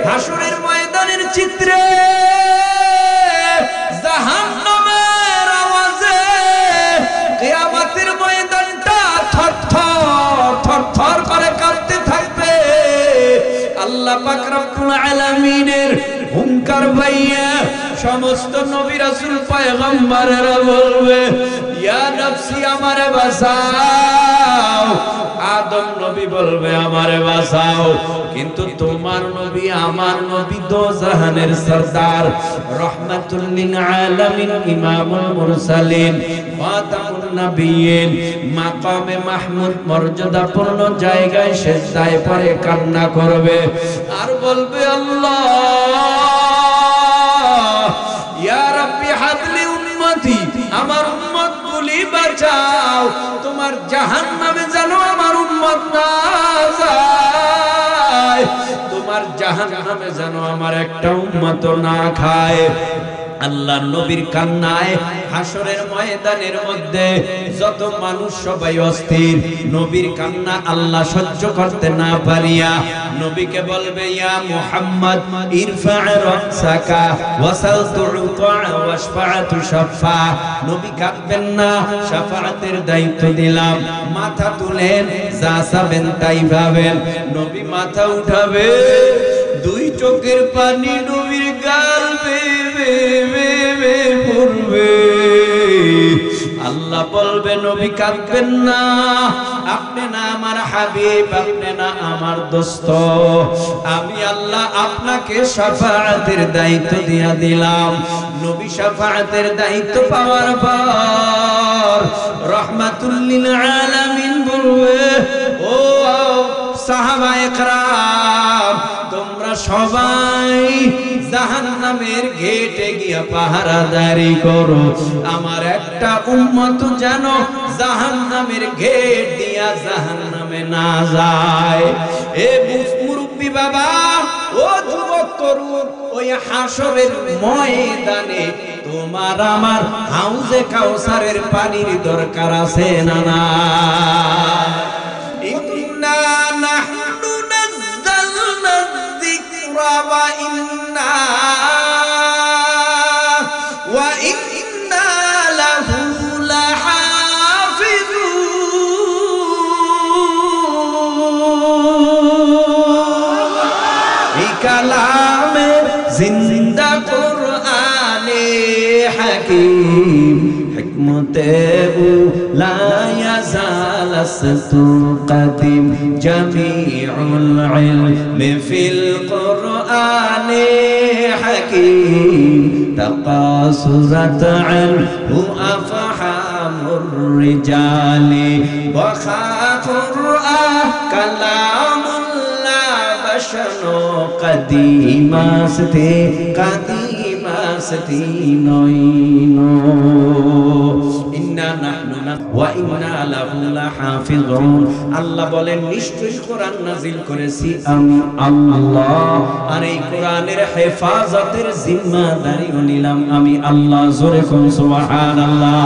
হাসরের ময়দানের চিত্রে জাহান্নামের আওয়াজে কিয়ামতের ময়দানটা থরথর থরথর করে কাঁপতে থাকবে। আল্লাহ পাক রব্বুল আলামিনের হুঙ্কার পাইয়া সমস্ত নবী রাসূল পয়গম্বরেরা বলবে, ইয়া নফসি আমারে বাঁচাও। আদম নবী বলবে আমারে বাঁচাও। কিন্তু তোমার নবী আমার নবী দোজাহানের সরদার, রাহমাতুল লিল আলামিন, ইমামুল মুরসালিন, খাতামুন নবিয়্যিন, মাকামে মাহমুদ মর্যাদাপূর্ণ জায়গায় সিজদায় পড়ে কান্না করবে আর বলবে, আল্লাহ ইয়া রাব্বি হাবলি উম্মতি, আমার উম্মত গুলি বাঁচাও, তোমার জাহান্নামে যেন আমার উম্মত না যায়, তোমার জাহান্নামে যেন আমার একটা উম্মত না খায়। আল্লাহ নবীর কান্নায় হাসরের ময়দানের মধ্যে যত মানুষ সবাই অস্থির। নবীর কান্না আল্লাহ সহ্য করতে না পারিয়া নবীকে বলবে, ইয়া মুহাম্মদ ইরফা রাসাকা ওয়াসাল তু'তা ওয়াশফা তুশফা। নবী কাঁদবেন না, শাফাআতের দায়িত্ব দিলাম, মাথা তুলেন, যা চাবেন তাই পাবেন। নবী মাথা উঠাবে, দুই চোখের পানি নবীর গাল বেয়ে পড়বে। আল্লাহ বলবে, নবী কাঁদবেন না, আপনি না আমার হাবিব, আপনি না আমার দোস্ত, আমি আল্লাহ আপনাকে শাফাআতের দায়িত্ব দিয়া দিলাম। নবী শাফাআতের দায়িত্ব পাওয়ার পর রাহমাতুল লিল আলামিন বলবে, ও সাহাবায়ে কেরাম, তোমরা সবাই জাহান্নামের গেটে গিয়া পাহারাদারি করো, আমার একটা উম্মত যেন জাহান্নামের গেট দিয়া জাহান্নামে না যায়। এ মুরব্বি বাবা, ও যুবক তরুণ, ওই হাসরের ময়দানে তোমার আমার হাউজে কাউসারের পানির দরকার আছে না না? ইন্না নাহনু নাযালনা যিকরা ওয়া ইন্না লাহু লাহাফিজুন। এই কালামে জিন্দা কুরআনে হাকীম, হিকমতে লা ইয়াজাল আস্তু কাদিম, জামিউল ইলমি ফিল কুরআনে হাকীম, তাকাসুরাত আনহু আফহামুর রিজালি, ওয়া কুরআন কালামুল্লাহ বাশারু কাদিমাস্তি কাদিমাস্তি নয়নো। ইন্না নাহনু ওয়া ইন্না লাহু লাহাফিজুন। আল্লাহ বলেন, নিশ্চয়ই কোরআন নাযিল করেছি আমি আল্লাহ, আর এই কোরআনের হেফাজতের জিম্মাদারিও নিলাম আমি আল্লাহ। জোরে কোন সুবহানাল্লাহ।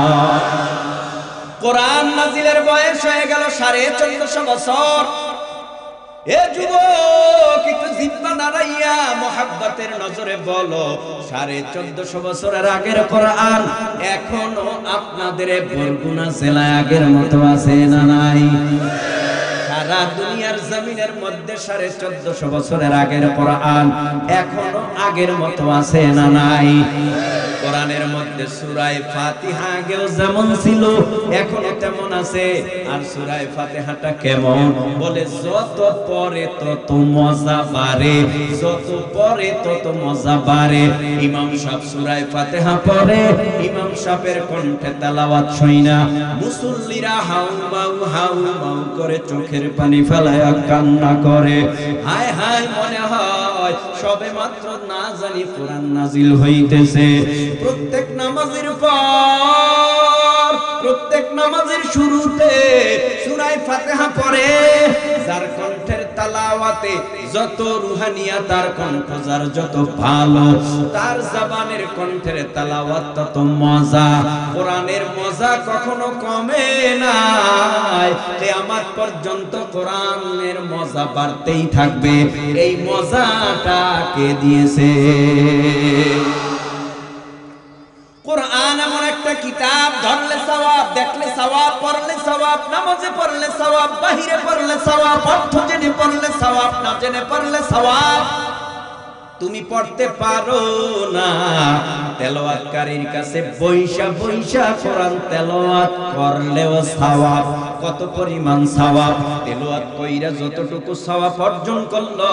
কোরআন নাযিলের বয়স হয়ে গেল 1450 বছর। এ যুবক, একটু জিহ্বা নাড়াইয়া মুহাব্বতের নজরে বলো, 1450 বছরের আগের কোরআন এখনো আপনাদের বরগুনা জেলায় আগের মতো আছে না নাই? সারা দুনিয়ার জমিনের মধ্যে 1450 বছরের আগের কোরআন এখনো আগের মতো আছে না নাই? কোরআনের মধ্যে সূরা ফাতিহা আগেও যেমন ছিল এখনো তেমন আছে। আর সূরা ফাতিহাটা কেমন? বলে, যত পরে তত মজা বাড়ে, যত পরে তত মজা বাড়ে। ইমাম সাহেব সূরা ফাতিহা পড়ে, ইমাম সাহেবের কণ্ঠে তেলাওয়াত শুইনা মুসল্লিরা হাউ মাউ করে চোখের পানি ফেলায়া কান্না করে। হায় হায়, মনে হয় সবে মাত্র না জানি কোরআন নাযিল হইতেছে। প্রত্যেক নামাজের পর, প্রত্যেক নামাজের শুরুতে সূরা ফাতিহা পড়ে, যার কণ্ঠের তালাওয়াতে যত রুহানিয়াত তার কণ্ঠজার যত ভালো, তার জবানের কণ্ঠের তালাওয়াত তত মজা। কোরআনের মজা কখনো কমে নাই, কিয়ামত পর্যন্ত কোরআনের মজা বাড়তেই থাকবে। এই মজাটা কে দিয়েছে? কোরআন এমন একটা কিতাব, ধরলে সওয়াব, দেখলে সওয়াব, পড়লে সওয়াব, নামাজে পড়লে সওয়াব, বাহিরে পড়লে সওয়াব, অর্থ জেনে পড়লে সওয়াব, না জেনে পড়লে সওয়াব। তুমি পড়তে পারো না, তেলাওয়াতকারীর কাছে বৈশা বৈশা কোরআন তেলাওয়াত করলেও সওয়াব। কত পরিমাণ সওয়াব! তেলাওয়াত কইরা যতটুকু সওয়াব অর্জন করলো,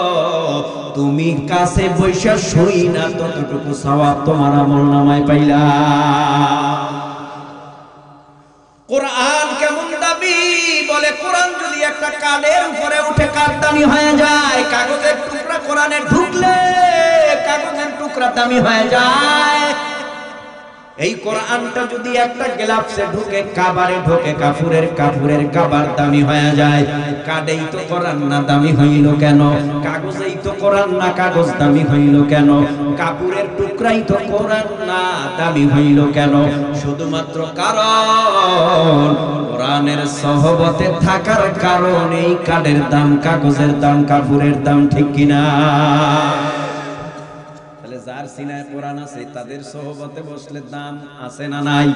তুমি কাছে বৈশা শুই না ততটুকু সওয়াব তোমার আমলনামায় পাইলা। কোরআন কেমন দামি! বলে কোরআন যদি একটা কার্ডের উপরে উঠে কার্ড দামি হয়ে যায়, কাগজের টুকরা কোরআনে ঢুকলে কাগজের টুকরা দামি হয়ে যায়। এই কোরআনটা যদি একটা গ্লাসে ঢুকে, কাবারে ঢুকে, কাপুরের কাবার দামি হয়ে যায়। কার্ডেই তো কোরআন না, দামি হইল কেন? কাগজেই তো কোরআন না, কাগজ দামি হইল কেন? কাপুরের টুকরাই তো কোরআন না, দামি হইল কেন? শুধুমাত্র কারণ কোরআনের সহবতে থাকার কারণেই কার্ডের দাম, কাগজের দাম, কাপুরের দাম, ঠিক কিনা? যার সিনায় কোরআন আছে তাদের সোহবতে বসলে দাম আছে না নাই?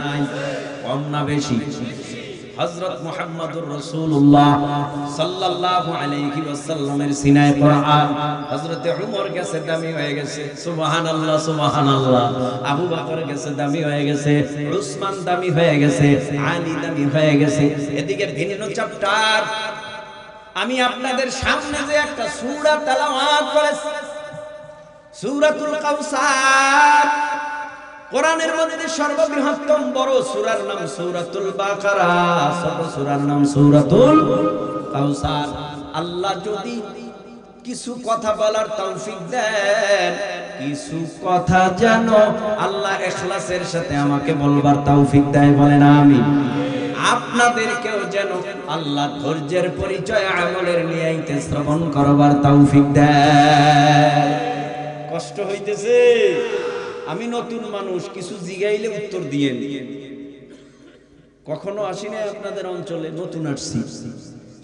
কম না বেশি? হযরত মুহাম্মদুর রাসূলুল্লাহ সাল্লাল্লাহু আলাইহি ওয়াসাল্লামের সিনায় কোরআন হযরত উমর কাছে দামি হয়ে গেছে, সুবহানাল্লাহ সুবহানাল্লাহ। আবু বকর কাছে দামি হয়ে গেছে, উসমান দামি হয়ে গেছে, আলী দামি হয়ে গেছে। এদিকে ভিন্ন চ্যাপ্টার আমি আপনাদের সামনে যে একটা সূরা তেলাওয়াত করেছি, সূরাতুল কাউসার। কোরআনের মধ্যে সর্ববৃহত্তম বড় সূরার নাম সূরাতুল বাকারা, ছোট সূরার নাম সূরাতুল কাউসার। আল্লাহ যদি কিছু কথা বলার তৌফিক দেন, কিছু কথা যেন আল্লাহ ইখলাসের সাথে আমাকে বলবার তৌফিক দেয়, বলেন আমিন। আপনাদেরকেও যেন আল্লাহ ধৈর্যের পরিচয় আমলের নিয়াইতে শ্রবণ করবার তৌফিক দেয়। কষ্ট হইতেছে? আমি নতুন মানুষ, কিছু জিগাইলে উত্তর দিয়েন। কখনো আসি না আপনাদের অঞ্চলে, নতুন আসছি,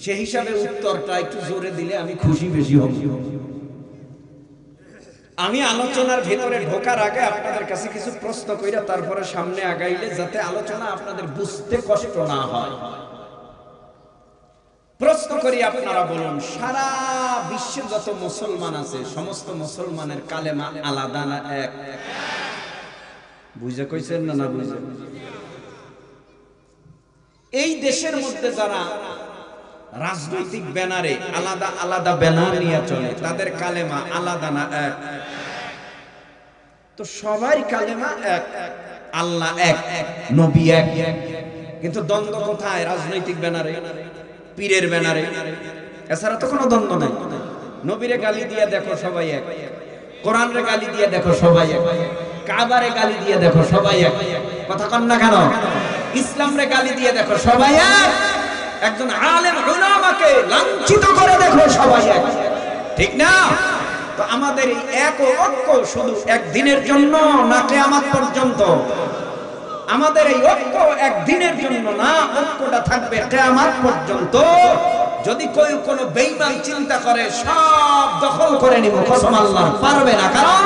সে হিসাবে উত্তরটা একটু জোরে দিলে আমি খুশি বেশি হব। আমি আলোচনার ভেতরে ঢোকার আগে আপনাদের কাছে কিছু প্রশ্ন কইরা তারপরে সামনে আগাইলে যাতে আলোচনা আপনাদের বুঝতে কষ্ট না হয়। প্রশ্ন করি, আপনারা বলুন, সারা বিশ্বে যত মুসলমান আছে সমস্ত মুসলমানের কালেমা আলাদা না এক? বুঝে কইছেন না? না বুঝে? এই দেশের মধ্যে যারা রাজনৈতিক ব্যানারে আলাদা আলাদা ব্যানার নিয়ে চলে, তাদের কালেমা আলাদা না এক? তো সবাই কালেমা এক, আল্লাহ এক, নবী এক, কিন্তু দ্বন্দ্ব কোথায়? রাজনৈতিক ব্যানারে, পীরের ব্যানারে, এছাড়া তো কোনো দ্বন্দ্ব নাই। নবীরে গালি দিয়ে দেখো সবাই এক, কোরআনরে গালি দিয়ে দেখো সবাই এক, কাবারে গালি দিয়ে দেখো সবাই এক, কথা কন না কেন? ইসলামরে গালি দিয়ে দেখো সবাই এক, একজন আলেম উলামাকে লাঞ্ছিত করে দেখো সবাই এক, ঠিক না? তো আমাদের এই এক ঐক্য শুধু একদিনের জন্য না কিয়ামত পর্যন্ত? আমাদের এই ঐক্য একদিনের জন্য না, ঐক্যটা থাকবে কিয়ামত পর্যন্ত। যদি কেউ কোনো বেঈমান চিন্তা করে সব দখল করে নিব, কসম আল্লাহর, পারবে না। কারণ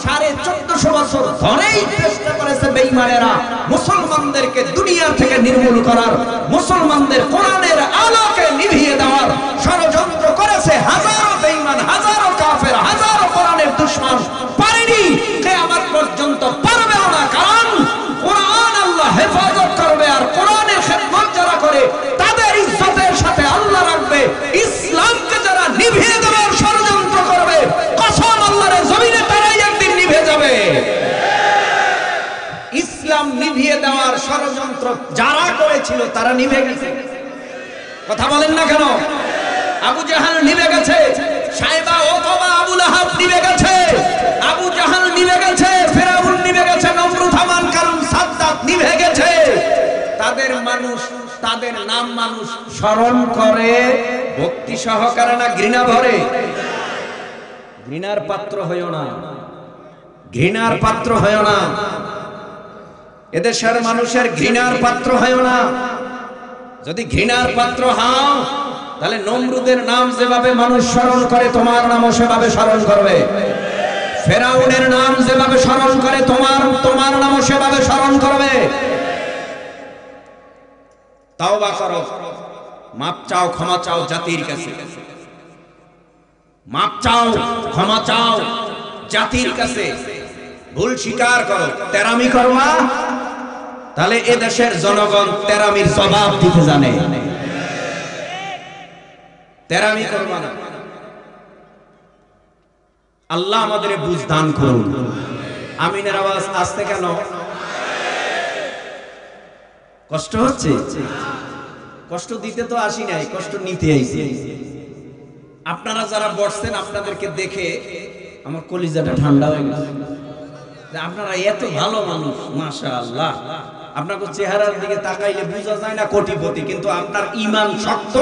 1450 বছর ধরেই চেষ্টা করেছে বেঈমানেরা মুসলমানদেরকে দুনিয়া থেকে নির্মূল করার, মুসলমানদের কোরআনের আলোকে নিভিয়ে দেওয়ার ষড়যন্ত্র করেছে হাজারো বেঈমান, হাজারো কাফের, হাজারো কোরআনের দুশমন। পারেনি, কিয়ামত পর্যন্ত পারবেও না। কারণ কোরআন আল্লাহ হেফাজত করবে, আর কোরআনের খেদমত যারা করে তাদের ইজ্জতের সাথে আল্লাহ রাখবে। ইসলামকে যারা নিভিয়ে দেওয়ার ষড়যন্ত্র করবে, কসম আল্লাহর জমিনে তারাই একদিন নিভে যাবে। ইসলাম নিভিয়ে দেওয়ার ষড়যন্ত্র যারা করেছিল তারা নিভে গেছে, কথা বলেন না কেন? আবু জাহাল নিভে গেছে, সাইবা ওতবা আবু লাহাব নিভে গেছে, আবু জাহাল নিভে গেছে, ফিরাউন নিভে গেছে, নমরুদ, হামান, কারুন, সাদ্দাত নিভে গেছে। তাদের মানুষ, তাদের নাম মানুষ স্মরণ করে ভক্তি সহকারে না ঘৃণা ভরে? ঘৃণার পাত্র হইও না, ঘৃণার পাত্র হইও না। এদেশের মানুষের ঘৃণার পাত্র হইও না। যদি ঘৃণার পাত্র হও তাহলে নমরুদের নাম যেভাবে মানুষ স্মরণ করে তোমার নামও সেভাবে স্মরণ করবে। ফেরাউনের নাম যেভাবে স্মরণ করে তোমার নামও সেভাবে স্মরণ করবে। তাওবা করো, মাপ চাও, ক্ষমা চাও জাতির কাছে। মাপ চাও, ক্ষমা চাও জাতির কাছে। ভুল স্বীকার করো। তেরামি করবা তাহলে এ দেশের জনগণ তেরামির জবাব দিতে জানে। তেরামি করবা না। আল্লাহ আমাদের বুঝ দান করুন। আমিনের আওয়াজ আসতে কেন? কষ্ট হচ্ছে? কষ্ট দিতে তো আসি নাই, কষ্ট নিতে আইছি। আপনারা যারা বসছেন আপনাদেরকে দেখে আমার কলিজাটা ঠান্ডা হয়ে গেছে। আপনারা এত ভালো মানুষ, মাশাআল্লাহ। আপনাকে চেহারার দিকে তাকাইলে বোঝা যায় না কোটিপতি, কিন্তু আপনার ঈমান শক্ত,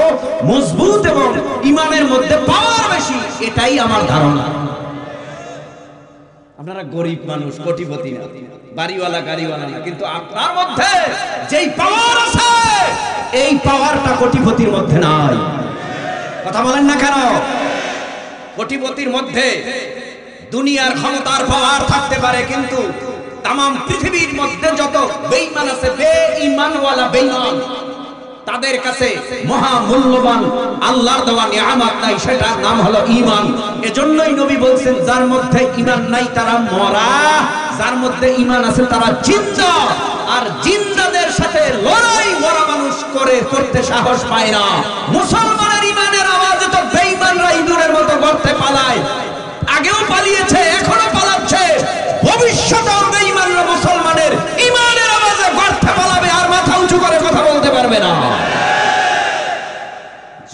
মজবুত এবং ঈমানের মধ্যে পাওয়ার বেশি, এটাই আমার ধারণা। আপনারা গরিব মানুষ, কোটিপতি না, বাড়িওয়ালা গাড়িওয়ালা না, কিন্তু আপনার মধ্যে যেই পাওয়ার আছে এই পাওয়ারটা কোটিপতির মধ্যে নাই। কথা বলেন না কেন? কোটিপতির মধ্যে দুনিয়ার ক্ষমতার পাওয়ার থাকতে পারে, কিন্তু তাম পৃথিবীর মধ্যে যত বেঈমান আছে, বেঈমানওয়ালা বেঈমান, তাদের কাছে মহা মূল্যবান আল্লাহর দেওয়া নিয়ামত নাই, সেটার নাম হলো ঈমান। এজন্যই নবী বলছেন যার মধ্যে ঈমান নাই তারা মরা, যার মধ্যে ঈমান আছে তারা জিন্দা। আর জিন্দাদের সাথে লড়াই মরা মানুষ করতে সাহস পায় না। মুসলমানের ঈমানের আওয়াজে তো বেঈমানরা ইঁদুরের মতো গর্তে পালায়। আগেও পালিয়েছে, এখনো পালাচ্ছে, ভবিষ্যতেও বেঈমানরা মুসলমানের ঈমানের আওয়াজে গর্তে পালাবে আর মাথা উঁচু করে কথা বলতে পারবে না।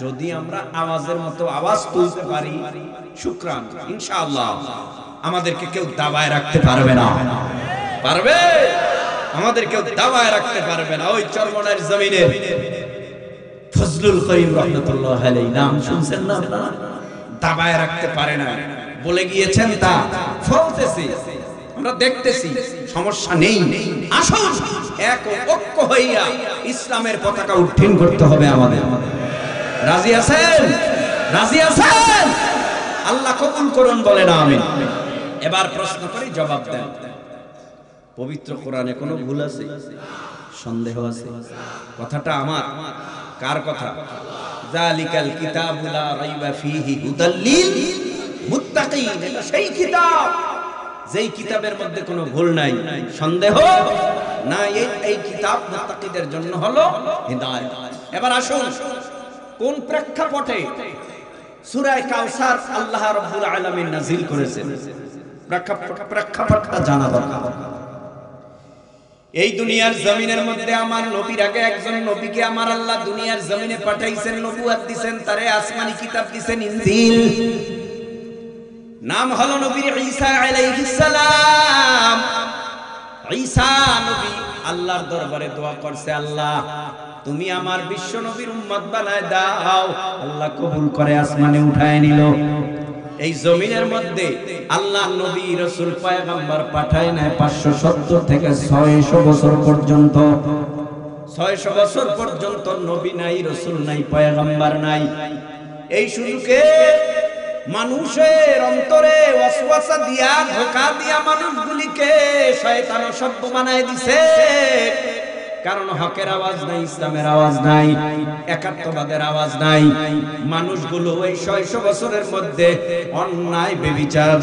যদি আমরা আওয়াজের মতো আওয়াজ তুলতে পারি, শুকরান, ইনশাআল্লাহ আমাদেরকে কেউ দাবায় রাখতে পারবে না। পারবে? আমাদের কেউ দাবায় রাখতে পারবে না। ওই চরমনার জমিনের ফজলুল করিম রাহমাতুল্লাহ আলাইহি নাম শুনছেন না আপনারা? দাবায় রাখতে পারে না বলে গিয়েছেন, তা ফলতেছে, আমরা দেখতেছি, সমস্যা নেই। আসুন এক ঐক্য হইয়া ইসলামের পতাকা উত্তোলন করতে হবে আমাদের। রাজি আছেন? রাজি আছেন? আল্লাহ কবুল করুন, বলেন আমিন। এবার প্রশ্ন করি, জবাব দেন। পবিত্র কোরআনে কোনো ভুল আছে? সন্দেহ আছে? কথাটা আমার? কার কথা? যালিকাল কিতাবু লা রাইবা ফীহি হুদাল লিল মুত্তাকিন। এটা সেই কিতাব যেই কিতাবের মধ্যে কোনো ভুল নাই, সন্দেহ নাই। এই কিতাব মুত্তাকিদের জন্য হলো হিদায়াত। এবার আসুন, কোন প্রেক্ষাপটে সূরা কাউসার আল্লাহ রাব্বুল আলামিন নাযিল করেছেন, প্রেক্ষাপটটা জানা দরকার। এই দুনিয়ার জমিনের মধ্যে আমার নবীর আগে একজন নবীকে আমার আল্লাহ দুনিয়ার জমিনে পাঠাইছেন, নবুয়ত দিবেন, তারে আসমানি কিতাব দিবেন, ইনজিল। নাম হলো নবী ঈসা আলাইহিস সালাম। ঈসা নবী আল্লাহর দরবারে দোয়া করছে, আল্লাহ তুমি আমার বিশ্ব নবীর উম্মত বানায় দাও। আল্লাহ কবুল করে আসমানে উঠায় নিল। এই জমিনের মধ্যে আল্লাহ নবী রাসূল পয়গম্বর পাঠায় না 570 থেকে 600 বছর পর্যন্ত। 600 বছর পর্যন্ত নবী নাই, রাসূল নাই, পয়গম্বর নাই। এই সুযোগে মানুষের অন্তরে ওয়াসওয়াসা দিয়া, ধোঁকা দিয়া মানুষগুলিকে শয়তান সভ্য বানায় দিছে। কারণ হকের আওয়াজ নাই, ইসলামের আওয়াজ নাই, একাত্মবাদের আওয়াজ নাই। মানুষগুলো এই 600 বছরের মধ্যে অন্যায়, ব্যভিচার,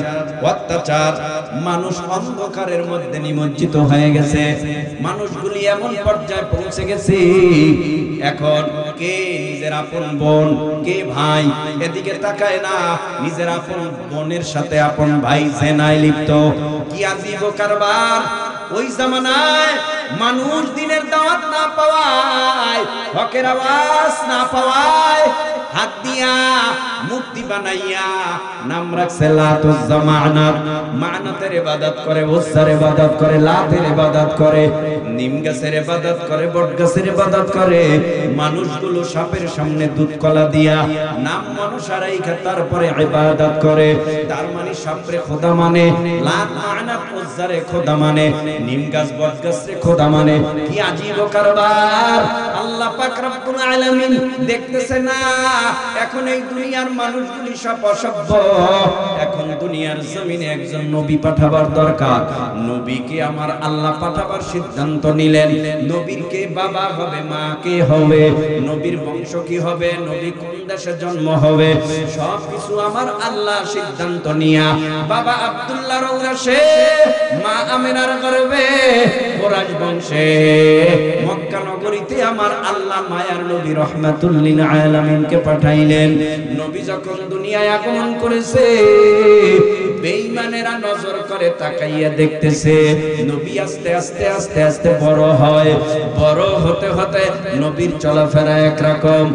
অত্যাচার, মানুষ অন্ধকারের মধ্যে নিমজ্জিত হয়ে গেছে। মানুষগুলি এমন পর্যায়ে পৌঁছে গেছে, এখন কে নিজের আপন বোন, কে ভাই এদিকে তাকায় না। নিজের আপন বোনের সাথে আপন ভাই জেনায় লিপ্ত। কি আজীব কারবার! ওই জামানায় মানুষ দিনের দাওয়াত না পাওয়ায়, হকের আওয়াজ না পাওয়ায় হাত দিয়া মূর্তি বানাইয়া নাম রাখছে লাতুজ জামানাত। মানাতের ইবাদত করে, উজ্জার ইবাদত করে, লাতের ইবাদত করে, নিম গাছের ইবাদত করে, বট গাছের ইবাদত করে। মানুষগুলো সাপের সামনে দুধ কলা দিয়া নাম অনুসারে তারপরে ইবাদত করে। তার মানে সাপরে খোদা মানে, লাত মানাত উজ্জারে খোদা মানে, নিম গাছ বট গাছরে খোদা মানে। কি আজীব কারবার! আল্লাহ পাক রব্বুল আলামিন দেখতেছে না এখন এই দুনিয়ার মানুষগুলি সব অসভ্য। এখন দুনিয়ার জমিনে একজন নবী পাঠাবার দরকার। নবীকে আমার আল্লাহ পাঠাবার সিদ্ধান্ত নিলেন। নবীর কে বাবা হবে, মা কে হবে, নবীর বংশ কি হবে, নবী কোন দেশে জন্ম হবে, সব কিছু আমার আল্লাহ সিদ্ধান্ত নিয়া বাবা আব্দুল্লাহর ঔরসে, মা আমিনার গর্ভে কুরাইশ বংশে মক্কা নগরীতে আমার আল্লাহ মায়ার নবী রাহমাতুল লিল আলামিনকে পাঠাইলেন। নবী যখন দুনিয়ায় আগমন করেছে, বেঈমানেরা নজর করে তাকাইয়া দেখতেছে। নবী আস্তে আস্তে আস্তে আস্তে বড় হয়। বড় হতে হতে নবীর চলাফেরা একরকম,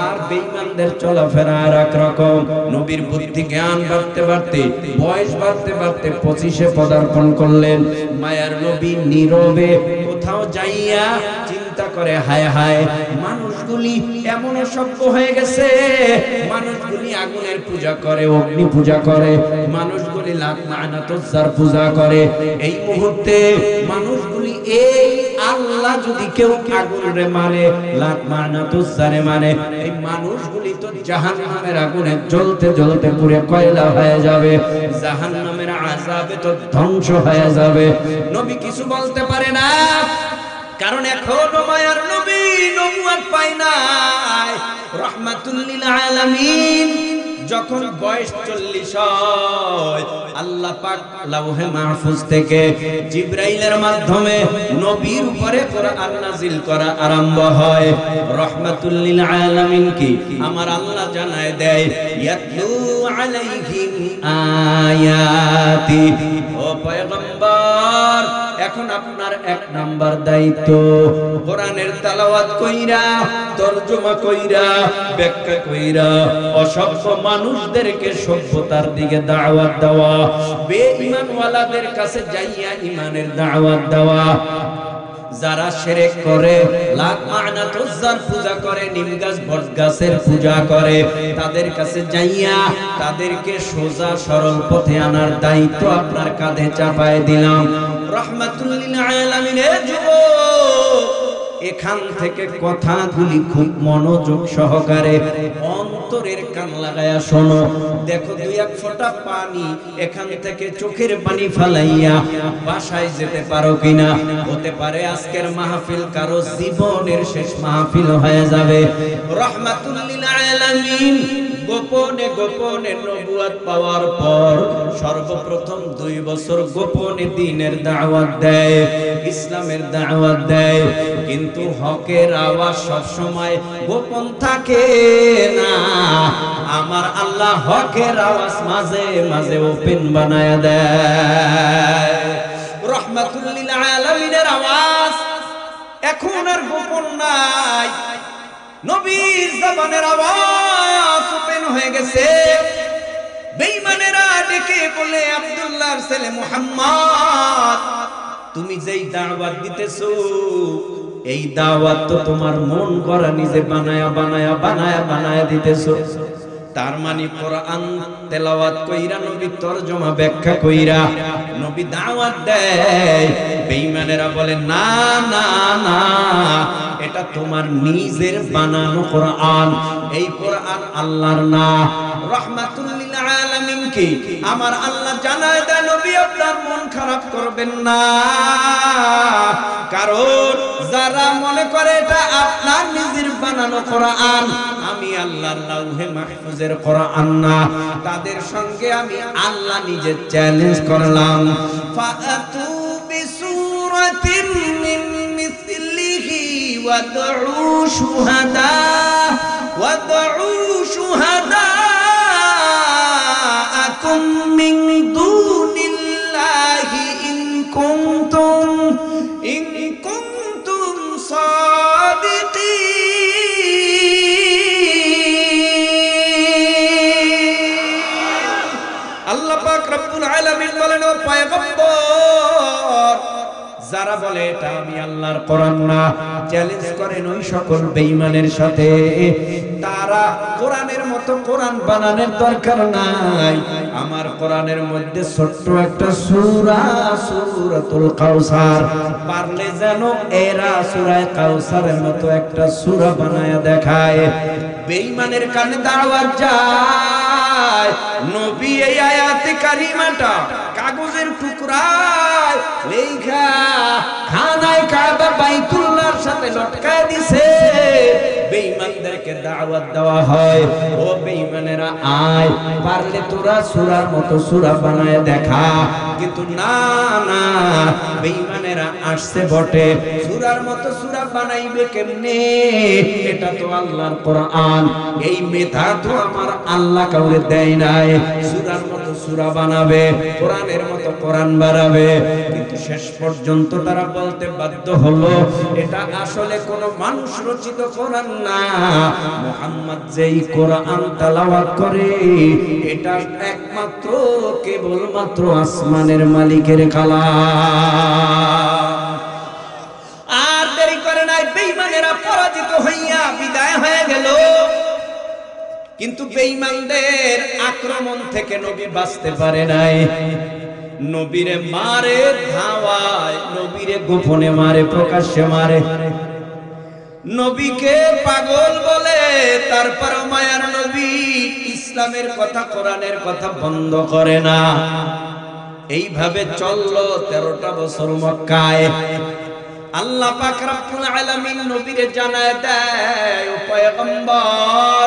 আর বেঈমানদের চলাফেরা আর একরকম। নবীর বুদ্ধি জ্ঞান বাড়তে বাড়তে, বয়স বাড়তে বাড়তে 25-এ পদার্পণ করলেন। মায়ার নবী নীরবে কোথাও যাইয়া চিন্তা করে, হায় হায় মানুষগুলি এমন অসভ্য হয়ে গেছে। মানুষগুলি আগুনের পূজা করে, অগ্নি পূজা করে, মানুষগুলি লাত মানাত উজ্জার পূজা করে। এই মুহূর্তে মানুষগুলি এই আল্লাহ যদি কেউ আগুনে মানে, লাত মানাত উজ্জারে মানে, এই মানুষগুলি তো জাহান্নামের আগুনে জ্বলতে জ্বলতে পুড়ে কয়লা হয়ে যাবে, জাহান্নামের আযাবে তো ধ্বংস হয়ে যাবে। নবী কিছু বলতে পারে না, কারণ এখনো মায়ার নবী নবুয়ত পায় নাই। রাহমাতুল লিল আলামিন যখন বয়স 40 হয়, আল্লাহ পাক লাউহে মাহফুজ থেকে জিবরাইলের মাধ্যমে নবীর উপরে কোরআন নাজিল করা আরম্ভ হয়। রাহমাতুল লিল আলামিন কি আমার আল্লাহ জানায় দেয়, ইয়াতলু আলাইহিম আয়াতি। ও পয়গম্বর, এখন আপনার এক নাম্বার দায়িত্ব কোরআনের তেলাওয়াত কইরা, তরজমা কইরা, ব্যাখ্যা কইরা অসভ্য মানুষদেরকে সভ্যতার দিকে দাওয়াত দেওয়া, বেঈমান ওয়ালাদের কাছে যাইয়া ঈমানের দাওয়াত দেওয়া। যারা শিরক করে, লাত মানাত উজ্জার পূজা করে, নিম গাছ বট গাছের পূজা করে, তাদের কাছে যাইয়া তাদেরকে সোজা সরল পথে আনার দায়িত্ব আপনার কাঁধে চাপায় দিলাম। রাহমাতুল লিল আলামিনের যুবক, এখান থেকে কথাগুলি খুব মনোযোগ সহকারে অন্তরের কান লাগায়া শোনো। দেখো, 2-1 ফোঁটা পানি এখান থেকে চোখের পানি ফালাইয়া বাসায় যেতে পারো কিনা। হতে পারে আজকের মাহফিল কারো জীবনের শেষ মাহফিল হয়ে যাবে। রাহমাতুল লিল আলামিন গোপনে গোপনে নবুয়ত পাওয়ার পর সর্বপ্রথম 2 বছর গোপনে দ্বীনের দাওয়াত দেয়, ইসলামের দাওয়াত দেয়। কিন্তু হকের আওয়াজ সব সময় গোপন থাকে না। আমার আল্লাহ হকের আওয়াজ মাঝে মাঝে ওপেন বানায়া দেয়। রাহমাতুল লিল আলামিনের আওয়াজ এখন আর গোপন নাই। নবীর জবানের আওয়াজ ওপেন হয়ে গেছে। বেঈমানেরা ডেকে বলে, আব্দুল্লাহর ছেলে মুহাম্মদ, তুমি যেই দাওয়াত দিতেছো, এই দাওয়াত তো তোমার মন গড়া নিজে বানায়া বানায়া বানায়া বানায়া দিতেছো। তার মানে কোরআন তেলাওয়াত কইরা, নবী তরজমা ব্যাখ্যা কইরা নবী দাওয়াত দেয়। বেঈমানেরা বলে, না না না, এটা তোমার নিজের বানানো কোরআন, এই কোরআন আল্লাহর না। রাহমাতুল লিল আলামিন কি আমার আল্লাহ জানায় দেয়, নবী আপনার মন খারাপ করবেন না, কারণ যারা মনে করে এটা আপনার নিজের বানানো কোরআন, আমি আল্লাহর লাউহে মাহফুজের কোরআন না, তাদের সঙ্গে আমি আল্লাহ নিজে চ্যালেঞ্জ করলাম। ফাআতু বিসূরাতিন মিন মিসলিহি ওয়াদউ শুহাদাআকুম মিন দুনিল্লাহি ইন কুনতুম সাদিকিন। আল্লাহ পাক রব্বুল আলামিন বলেন, ও পয়গম্বর, যারা বলে এটা আমি আল্লাহর কোরআন না, চ্যালেঞ্জ করেন ওই সকল বেঈমানের সাথে। তারা কোরআনের মতো কোরআন বানানোর দরকার নাই। আমার কোরআনের মধ্যে ছোট্ট একটা সূরা, সূরাতুল কাউসার, পারলে যেন এরা সূরা কাউসারের মতো একটা সূরা বানায়া দেখায়। বেঈমানের কানে দাওয়াত যায়, নবী এই আয়াতে কারিমাটা কাগজের টুকরায় লেখা খানায় কাবা বাইতুল্লাহর সাথে লটকায় দিছে। বেঈমানদেরকে দাওয়াত দেওয়া হয়, ও বেঈমানেরা আয়, পারলে তোরা সূরার মতো সূরা বানায় দেখা। কিন্তু না না, বেঈমানেরা আসছে বটে, সূরার মতো সূরা বানাইবে কেমনে? এটা তো আল্লাহর কোরআন, এই মেধা তো আমার আল্লাহ কাউরে দেয় নাই। সূরার মতো সূরা বানাবে, কোরআনের মতো কোরআন বানাবে। কিন্তু শেষ পর্যন্ত তারা বলতে বাধ্য হলো, এটা আসলে কোনো মানুষ রচিত কোরআন না। মুহাম্মদ যেই কোরআন তেলাওয়াত করে, এটা একমাত্র কেবলমাত্র আসমানের মালিকের কালাম। আর দেরি করে নাই, বেঈমানেরা পরাজিত হইয়া বিদায় হয়ে গেল। কিন্তু বেঈমানদের আক্রমণ থেকে নবী বাঁচতে পারে নাই। নবীরে মারে ধাওয়ায়, নবীরে গোপনে মারে, প্রকাশ্যে মারে। নবীকে পাগল বলে, তারপর মায়ার নবী ইসলামের কথা, কোরআনের কথা বন্ধ করে না। এইভাবে চললো 13টা বছর মক্কায়। আল্লাহ পাক রব্বুল আলামিন নবীরে জানায় দেয়, ও পয়গম্বর,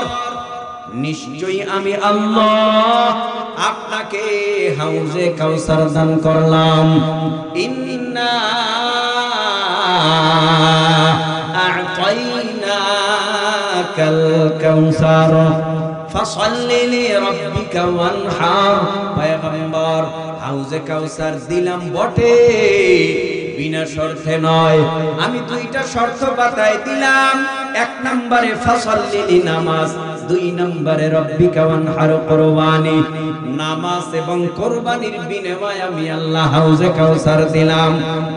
নিশ্চয়ই আমি আল্লাহ আপনাকে হাউজে কাউসার দান করলাম। ইন্না আ'তাইনাকাল কাউসার ফাসাল্লি লিরাব্বিকা ওয়ানহার। পয়গম্বর, হাউজে কাউসার দিলাম বটে, বিনা শর্তে নয়। আমি 2টা শর্ত বাতায় দিলাম। 1 নম্বরে ফাসাল্লি, নামাজ। 2 নম্বরে রব্বিকা ওয়ানহার, কুরবানি। নামাজ এবং কুরবানির বিনিময়ে আমি আল্লাহ হাউজে কাউসার দিলাম।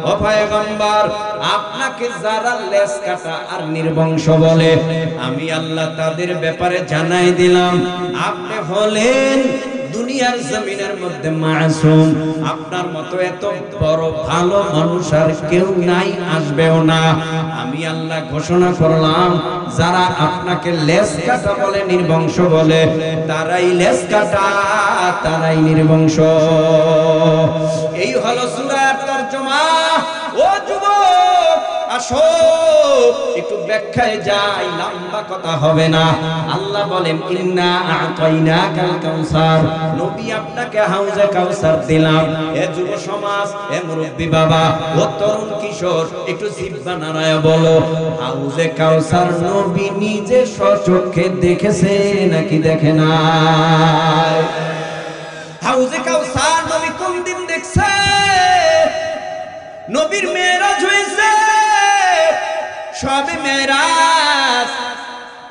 ও পয়গম্বর, আপনাকে যারা লেজ কাটা আর নির্বংশ বলে, আমি আল্লাহ তাদের ব্যাপারে জানাই দিলাম, আপনি হলেন দুনিয়ার জমিনের মধ্যে মাসুম। আপনার মতো এত বড় ভালো মানুষ আর কেউ নাই, আসবেও না। আমি আল্লাহ ঘোষণা করলাম, যারা আপনাকে লেজ কাটা বলে, নির্বংশ বলে, তারাই লেজ কাটা, তারাই নির্বংশ। এই হলো সূরার তরজমা। ও যুবক, আসো একটু ব্যাখ্যায় যাই, লম্বা কথা হবে না। আল্লাহ বলেন, ইন্না আ'তাইনাকাল কাউসার, নবী আপনাকে হাউজে কাউসার দিলাম। এ যুব সমাজ, এ মুরব্বি বাবা, ও তরুণ কিশোর, একটু জিহ্বা নাড়ায় বলো, হাউজে কাউসার নবী নিজে স্বচক্ষে দেখেছে নাকি দেখে নাই? হাউজে কাউসার নবী কোন দিন দেখছে? নবীর মেরাজ হয়েছে, সবে মেরাজ।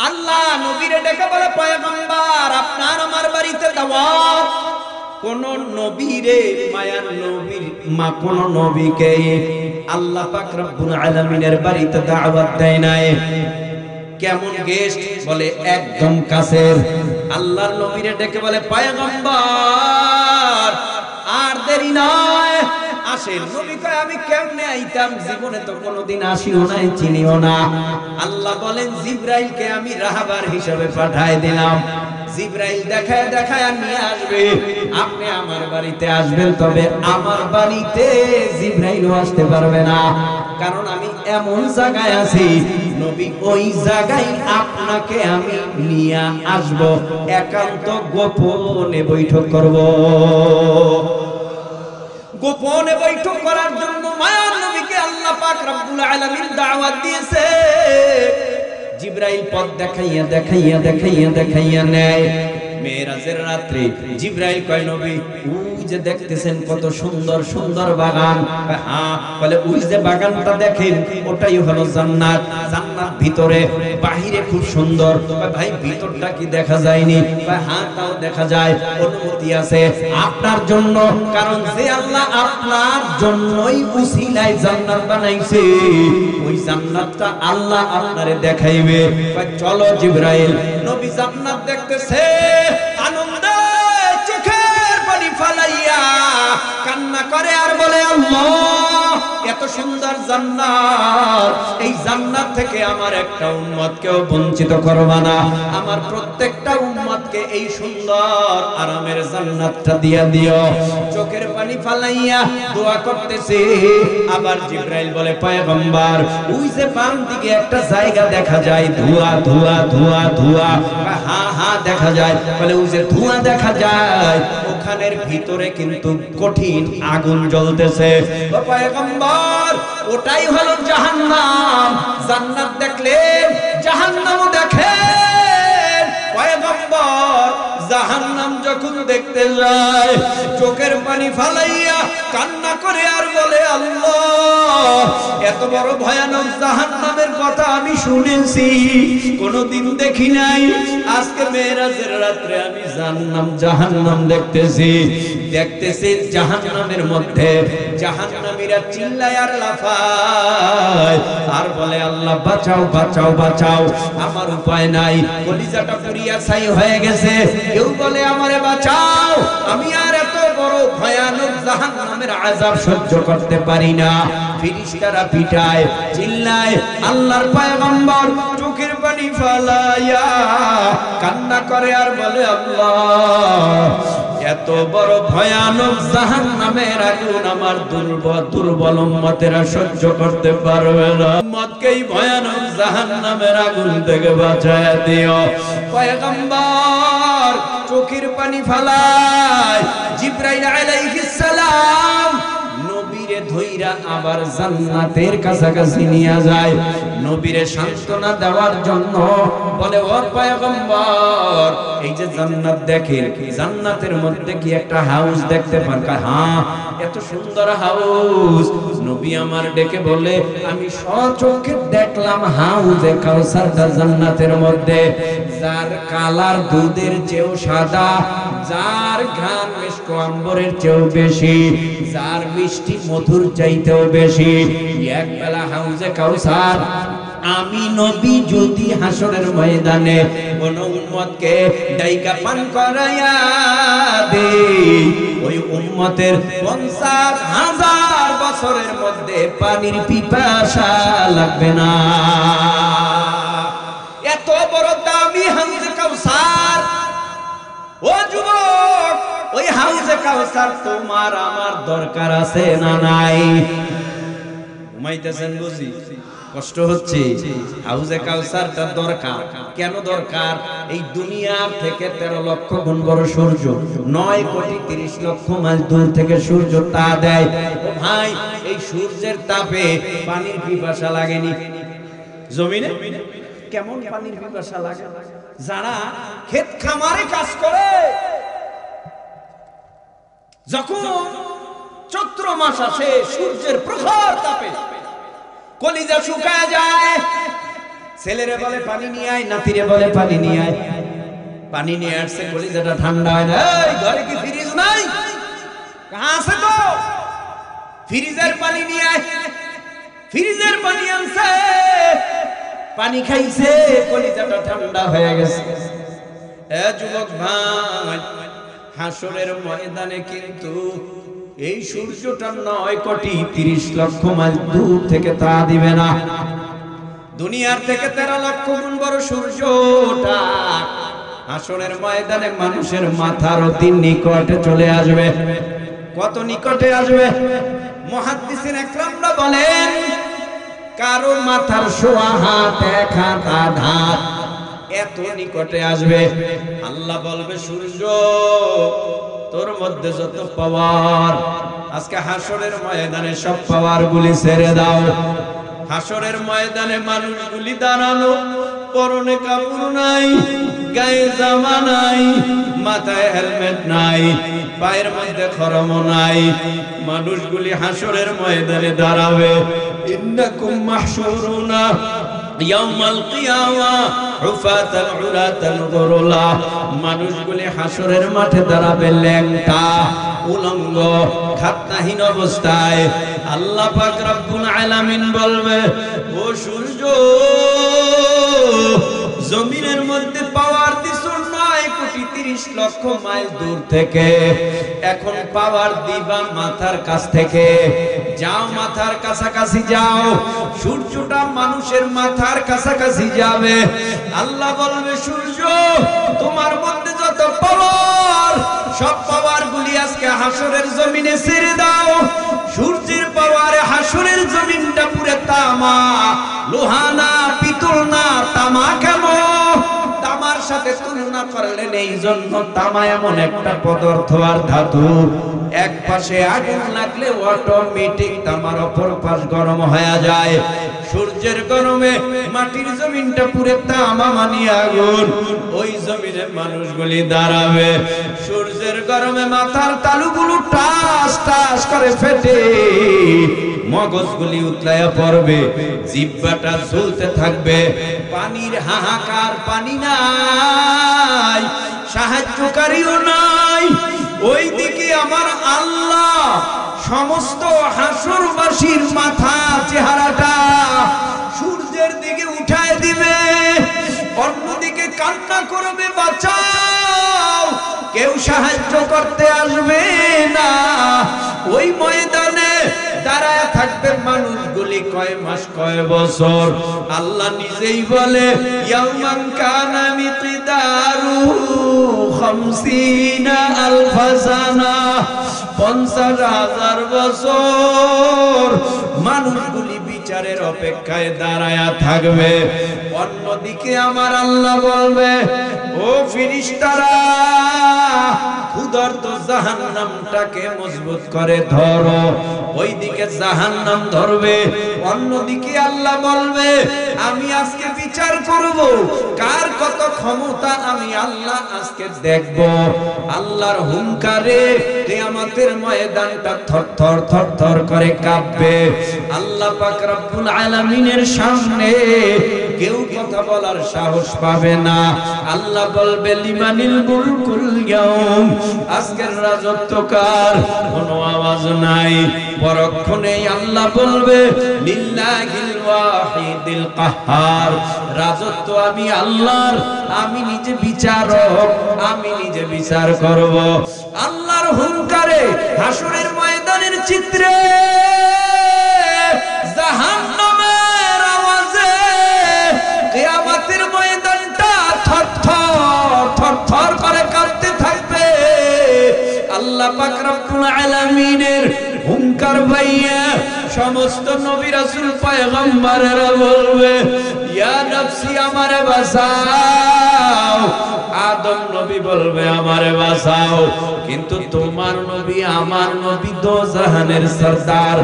আল্লাহ নবীরে ডেকে বলে, পয়গম্বর, আপনার আমার বাড়িতে দাওয়াত। কোন নবীরে, মায়ার নবীর মা, কোন নবীকে আল্লাহ পাক রব্বুল আলামিনের বাড়িতে দাওয়াত দেয় নাই। কেমন গেস্ট? বলে একদম কাছের। আল্লাহর নবীরে ডেকে বলে, পয়গম্বর, আর দেরি নয়, আসেন। নবী কয়, আমি কেমনে আইতাম? জীবনে তো কোনোদিন আসিও নাই, চিনিও না। আল্লাহ বলেন, জিবরাইলকে আমি রাহাবার হিসাবে পাঠায় দিলাম। জিবরাইল দেখায় দেখায় নিয়ে আসবে। আপনি আমার বাড়িতে আসবেন, তবে আমার বাড়িতে জিবরাইলও আসতে পারবে না, কারণ আমি এমন জায়গায় আছি, নবী ওই জায়গায় আপনাকে আমি নিয়ে আসব, একান্ত গোপনে বৈঠক করব। গোপনে বৈঠক করার জন্য মায়ার নবীকে আল্লাহ পাক রব্বুল আলামিন দাওয়াত দিয়েছে। জিবরাইল পথ দেখাইয়া দেখাইয়া দেখাইয়া দেখাইয়া নেয়। মেরাজের রাত্রে জিবরাইল কয় নবী ওই যে দেখতেছেন কত সুন্দর সুন্দর বাগান। হ্যাঁ, বলে ওই যে বাগানটা দেখেন ওটাই হলো জান্নাত। জান্নাত ভিতরে বাহিরে খুব সুন্দর। ভাই ভিতরটা কি দেখা যায়নি? হ্যাঁ, তাও দেখা যায়, অনুমতি আছে আপনার জন্য। কারণ যে আল্লাহ আপনার জন্যই উসিলায় জান্নাত বানাইছে, ওই জান্নাতটা আল্লাহ আপনারে দেখাইবে। চলো জিবরাইল। নবী জান্নাত দেখতেছে, আনন্দে চোখের পানি ফালাইয়া কান্না করে আর বলে আল্লাহ, এত সুন্দর জান্নাত, এই জান্নাত থেকে আমার একটা উম্মতকেও বঞ্চিত করবা না। আমার প্রত্যেকটা উম্মতকে এই সুন্দর আরামের জান্নাতটা দিয়া দিও। চোখের পানি ফালাইয়া দোয়া করতেছে। আবার জিবরাইল বলে পয়গম্বর ওই যে বাম দিকে একটা জায়গা দেখা যায়, ধোঁয়া ধোঁয়া ধোঁয়া ধোঁয়া। হ্যাঁ হ্যাঁ দেখা যায়। বলে ওই যে ধোঁয়া দেখা যায় ওখানের ভিতরে কিন্তু কঠিন আগুন জ্বলতেছে। ও পয়গম্বর ওটাই হলো জাহান্নাম। জান্নাত দেখলেন, জাহান্নামও দেখেন। পয়গম্বর জাহান্নাম যখন দেখতে যায় চোখের পানি ফালাইয়া কান্না করে আর বলে আল্লাহ, এত বড় ভয়ানক জাহান্নামের কথা আমি শুনেছি, কোনোদিন দেখি নাই। আজকে মেরাজের রাত্রে আমি জাহান্নাম দেখতেছি। জাহান্নামের মধ্যে জাহান্নামীরা চিল্লায় আর লাফায় আর বলে আল্লাহ বাঁচাও বাঁচাও বাঁচাও, আমার উপায় নাই, কলিজাটা পুরিয়া ছাই হয়ে গেছে। কেউ বলে আমারে বাঁচাও, আমি আর এত বড় ভয়ানক জাহান্নামের আযাব সহ্য করতে পারি না। ফেরেশতারা পিটায় চিল্লায়। আল্লাহর পয়গম্বর চোখের পানি ফালাইয়া কান্না করে আর বলে আল্লাহ, এত বড় ভয়ানক জাহান্নামের আগুন আমার দুর্বল উম্মতেরা সহ্য করতে পারবে না। উম্মতকেই ভয়ানক জাহান্নামের আগুন থেকে বাঁচায় দিও। পয়গম্বর চোখের পানি ফালায়। জিবরাইল আলাইহিস সালাম নবীরে ধইরা আবার জান্নাতের কাছাকাছি নিয়ে যায়, নবীরে সান্ত্বনা দেওয়ার জন্য। বলে ও পয়গম্বর এই যে জান্নাত দেখেন, জান্নাতের মধ্যে কি একটা হাউস দেখতে পান? হ্যাঁ, এত সুন্দর হাউস। নবী আমার ডেকে বলে আমি সচক্ষে দেখলাম হাউজে কাউসারটা জান্নাতের মধ্যে, যার কালার দুধের চেয়েও সাদা, যার ঘ্রাণ মিষ্টি আম্বরের চেয়েও বেশি, যার মিষ্টি মধুর চাইতেও বেশি। এক বেলা হাউজে কাউসার আমি নবী যদি হাসরের ময়দানে কোন উম্মতকে ডাইকা পান করাইয়া দেই, ওই উম্মতের 50,000 বছরের মধ্যে পানির পিপাসা লাগবে না। এত বড় দামি হাউজে কাউসার। ও যুবক, ওই হাউজে কাউসার তোমার আমার দরকার আছে না নাই? ঘুমাইতেছেন বুঝি, কষ্ট হচ্ছে। হাউজে কাউসারটা দরকার। কেন দরকার? এই দুনিয়ার থেকে 13 লক্ষ গুণ বড় সূর্য, 9,30,00,000 মাইল দূর থেকে সূর্য তা দেয়। ও ভাই, এই সূর্যের তাপে পানির পিপাসা লাগেনি? জমিনে কেমন পানির পিপাসা লাগে? যারা ক্ষেত খামারে কাজ করে, যখন চৈত্র মাস আসে সূর্যের প্রখর তাপে কলিজা শুকায় যায়। ছেলেরে বলে পানি নিয়ে আয়, নাতিরে বলে পানি নিয়ে আয়। পানি নিয়ে আসছে, কলিজাটা ঠান্ডা হয় না। এই ঘরে কি ফ্রিজ নাই? আছে তো, ফ্রিজের পানি নিয়ে আয়। ফ্রিজের পানি আনছে, পানি খাইছে, কলিজাটা ঠান্ডা হয়ে গেছে। এ যুবক ভাই, হাসরের ময়দানে কিন্তু এই সূর্যটা 9,30,00,000 মাইল দূর থেকে তা দিবে না। দুনিয়ার থেকে 13 লক্ষ গুণ বড় সূর্যটা হাসরের ময়দানে মানুষের মাথার অতি নিকটে চলে আসবে। কত নিকটে আসবে? মুহাদ্দিসিন একরামরা বলেন কারো মাথার সোয়া হাত, এক হাত, আধা হাত, এত নিকটে আসবে। আল্লাহ বলবে সূর্য তোর মধ্যে যত পাওয়ার, আজকে হাসরের ময়দানে সব পাওয়ার গুলি ছেড়ে দাও। হাসরের ময়দানে মানুষগুলি দাঁড়ানো, পরনে কাপড় নাই, গায়ে জামা নাই, মাথায় হেলমেট নাই, পায়ের মধ্যে খরম নাই। মানুষগুলি হাসরের ময়দানে দাঁড়াবে। ইন্নাকুম মাহশুরুনা ইয়াউমাল কিয়ামা উফাতান উরাতান গুরুলা। মানুষগুলি হাসরের মাঠে দাঁড়াবে ল্যাংটা, উলঙ্গ, খাতনাহীন অবস্থায়। আল্লাহ পাক রব্বুল আলামিন বলবে, ও সূর্য, জমিনের মধ্যে পাওয়ার দিছো 9,30,00,000 মাইল দূর থেকে, এখন পাওয়ার দিবা মাথার কাছ থেকে। যাও, মাথার কাছাকাছি যাও। সূর্যটা মানুষের মাথার কাছাকাছি যাবে। আল্লাহ বলবে, সূর্য, তোমার মধ্যে যত পাওয়ার, সব পাওয়ার গুলি আজকে হাসরের জমিনে ছেড়ে দাও। সূর্যের পাওয়ারে হাসরের জমিনটা পুরো তামা, লোহা না, পিতল না, তামা। কেন? তামার সাথে তুলনা করলেন এই জন্য, তামা এমন একটা পদার্থ আর ধাতু, এক পাশে আগুন লাগলে অটোমেটিক তামার অপর পাশ গরম হয়ে যায়। সূর্যের গরমে মাটির জমিনটা পুরো তামা মানে আগুন। ওই জমিনে মানুষগুলি দাঁড়াবে। সূর্যের গরমে মাথার তালুগুলো টাস টাস করে ফেটে, মগজগুলি উতলায়া পড়বে, জিহ্বাটা ঝুলতে থাকবে। পানির হাহাকার, পানি নাই, সাহায্যকারীও নাই। ওইদিকে আমার আল্লাহ সমস্ত হাসরবাসীর মাথা চেহারাটা সূর্যের দিকে উঠায় দিবে, অন্যদিকে কান্না করবে, বাঁচাও। কেউ সাহায্য করতে আসবে না। ওই ময়দানে দাঁড়ায় থাকবে মানুষগুলি কয় মাস, কয় বছর। আল্লাহ নিজেই বলে, ইয়াউমান কানা মিকদারুহু 50,000 সানা, 50,000 বছর মানুষগুলি বিচারের অপেক্ষায় দাঁড়ায়া থাকবে। অন্যদিকে আমার আল্লাহ বলবে, ও ফেরেশতারা, ক্ষুধার্ত জাহান্নামটাকে মজবুত করে ধরো। ওইদিকে জাহান্নাম ধরবে, অন্যদিকে আল্লাহ বলবে, আমি আজকে বিচার করব কার কত ক্ষমতা। আমি আল্লাহ আজকে দেখব। আল্লাহর হুঙ্কারে কিয়ামতের ময়দানটা থরথর থরথর করে কাঁপবে। আল্লাহ পাক রব্বুল আলামিনের সামনে কেউ কথা বলার সাহস পাবে না। আল্লাহ বলবে, লিমানিল মুলকুল ইয়াউম, আজকের রাজত্ব কার? কোনো আওয়াজ নাই। পরক্ষণেই আল্লাহ বলবে, লিল্লাহিল ওয়াহিদিল কাহ্হার, রাজত্ব আমি আল্লাহর, আমি নিজে বিচারক, আমি নিজে বিচার করব। আল্লাহর হুঙ্কারে হাসরের ময়দানের চিত্রে, জাহান্নামের আওয়াজে কিয়ামতের ময়দানটা থরথর থরথর করে কাঁপতে থাকবে। আল্লাহ পাক রব্বুল আলামিনের হুঙ্কার পাইয়া সমস্ত নবী রাসূল পয়গম্বরেরা বলবে, ইয়া নফসি, আমারে বাঁচাও। আদম নবী বলবে, আমারে বাঁচাও। কিন্তু তোমার নবী, আমার নবী দোজাহানের সরদার,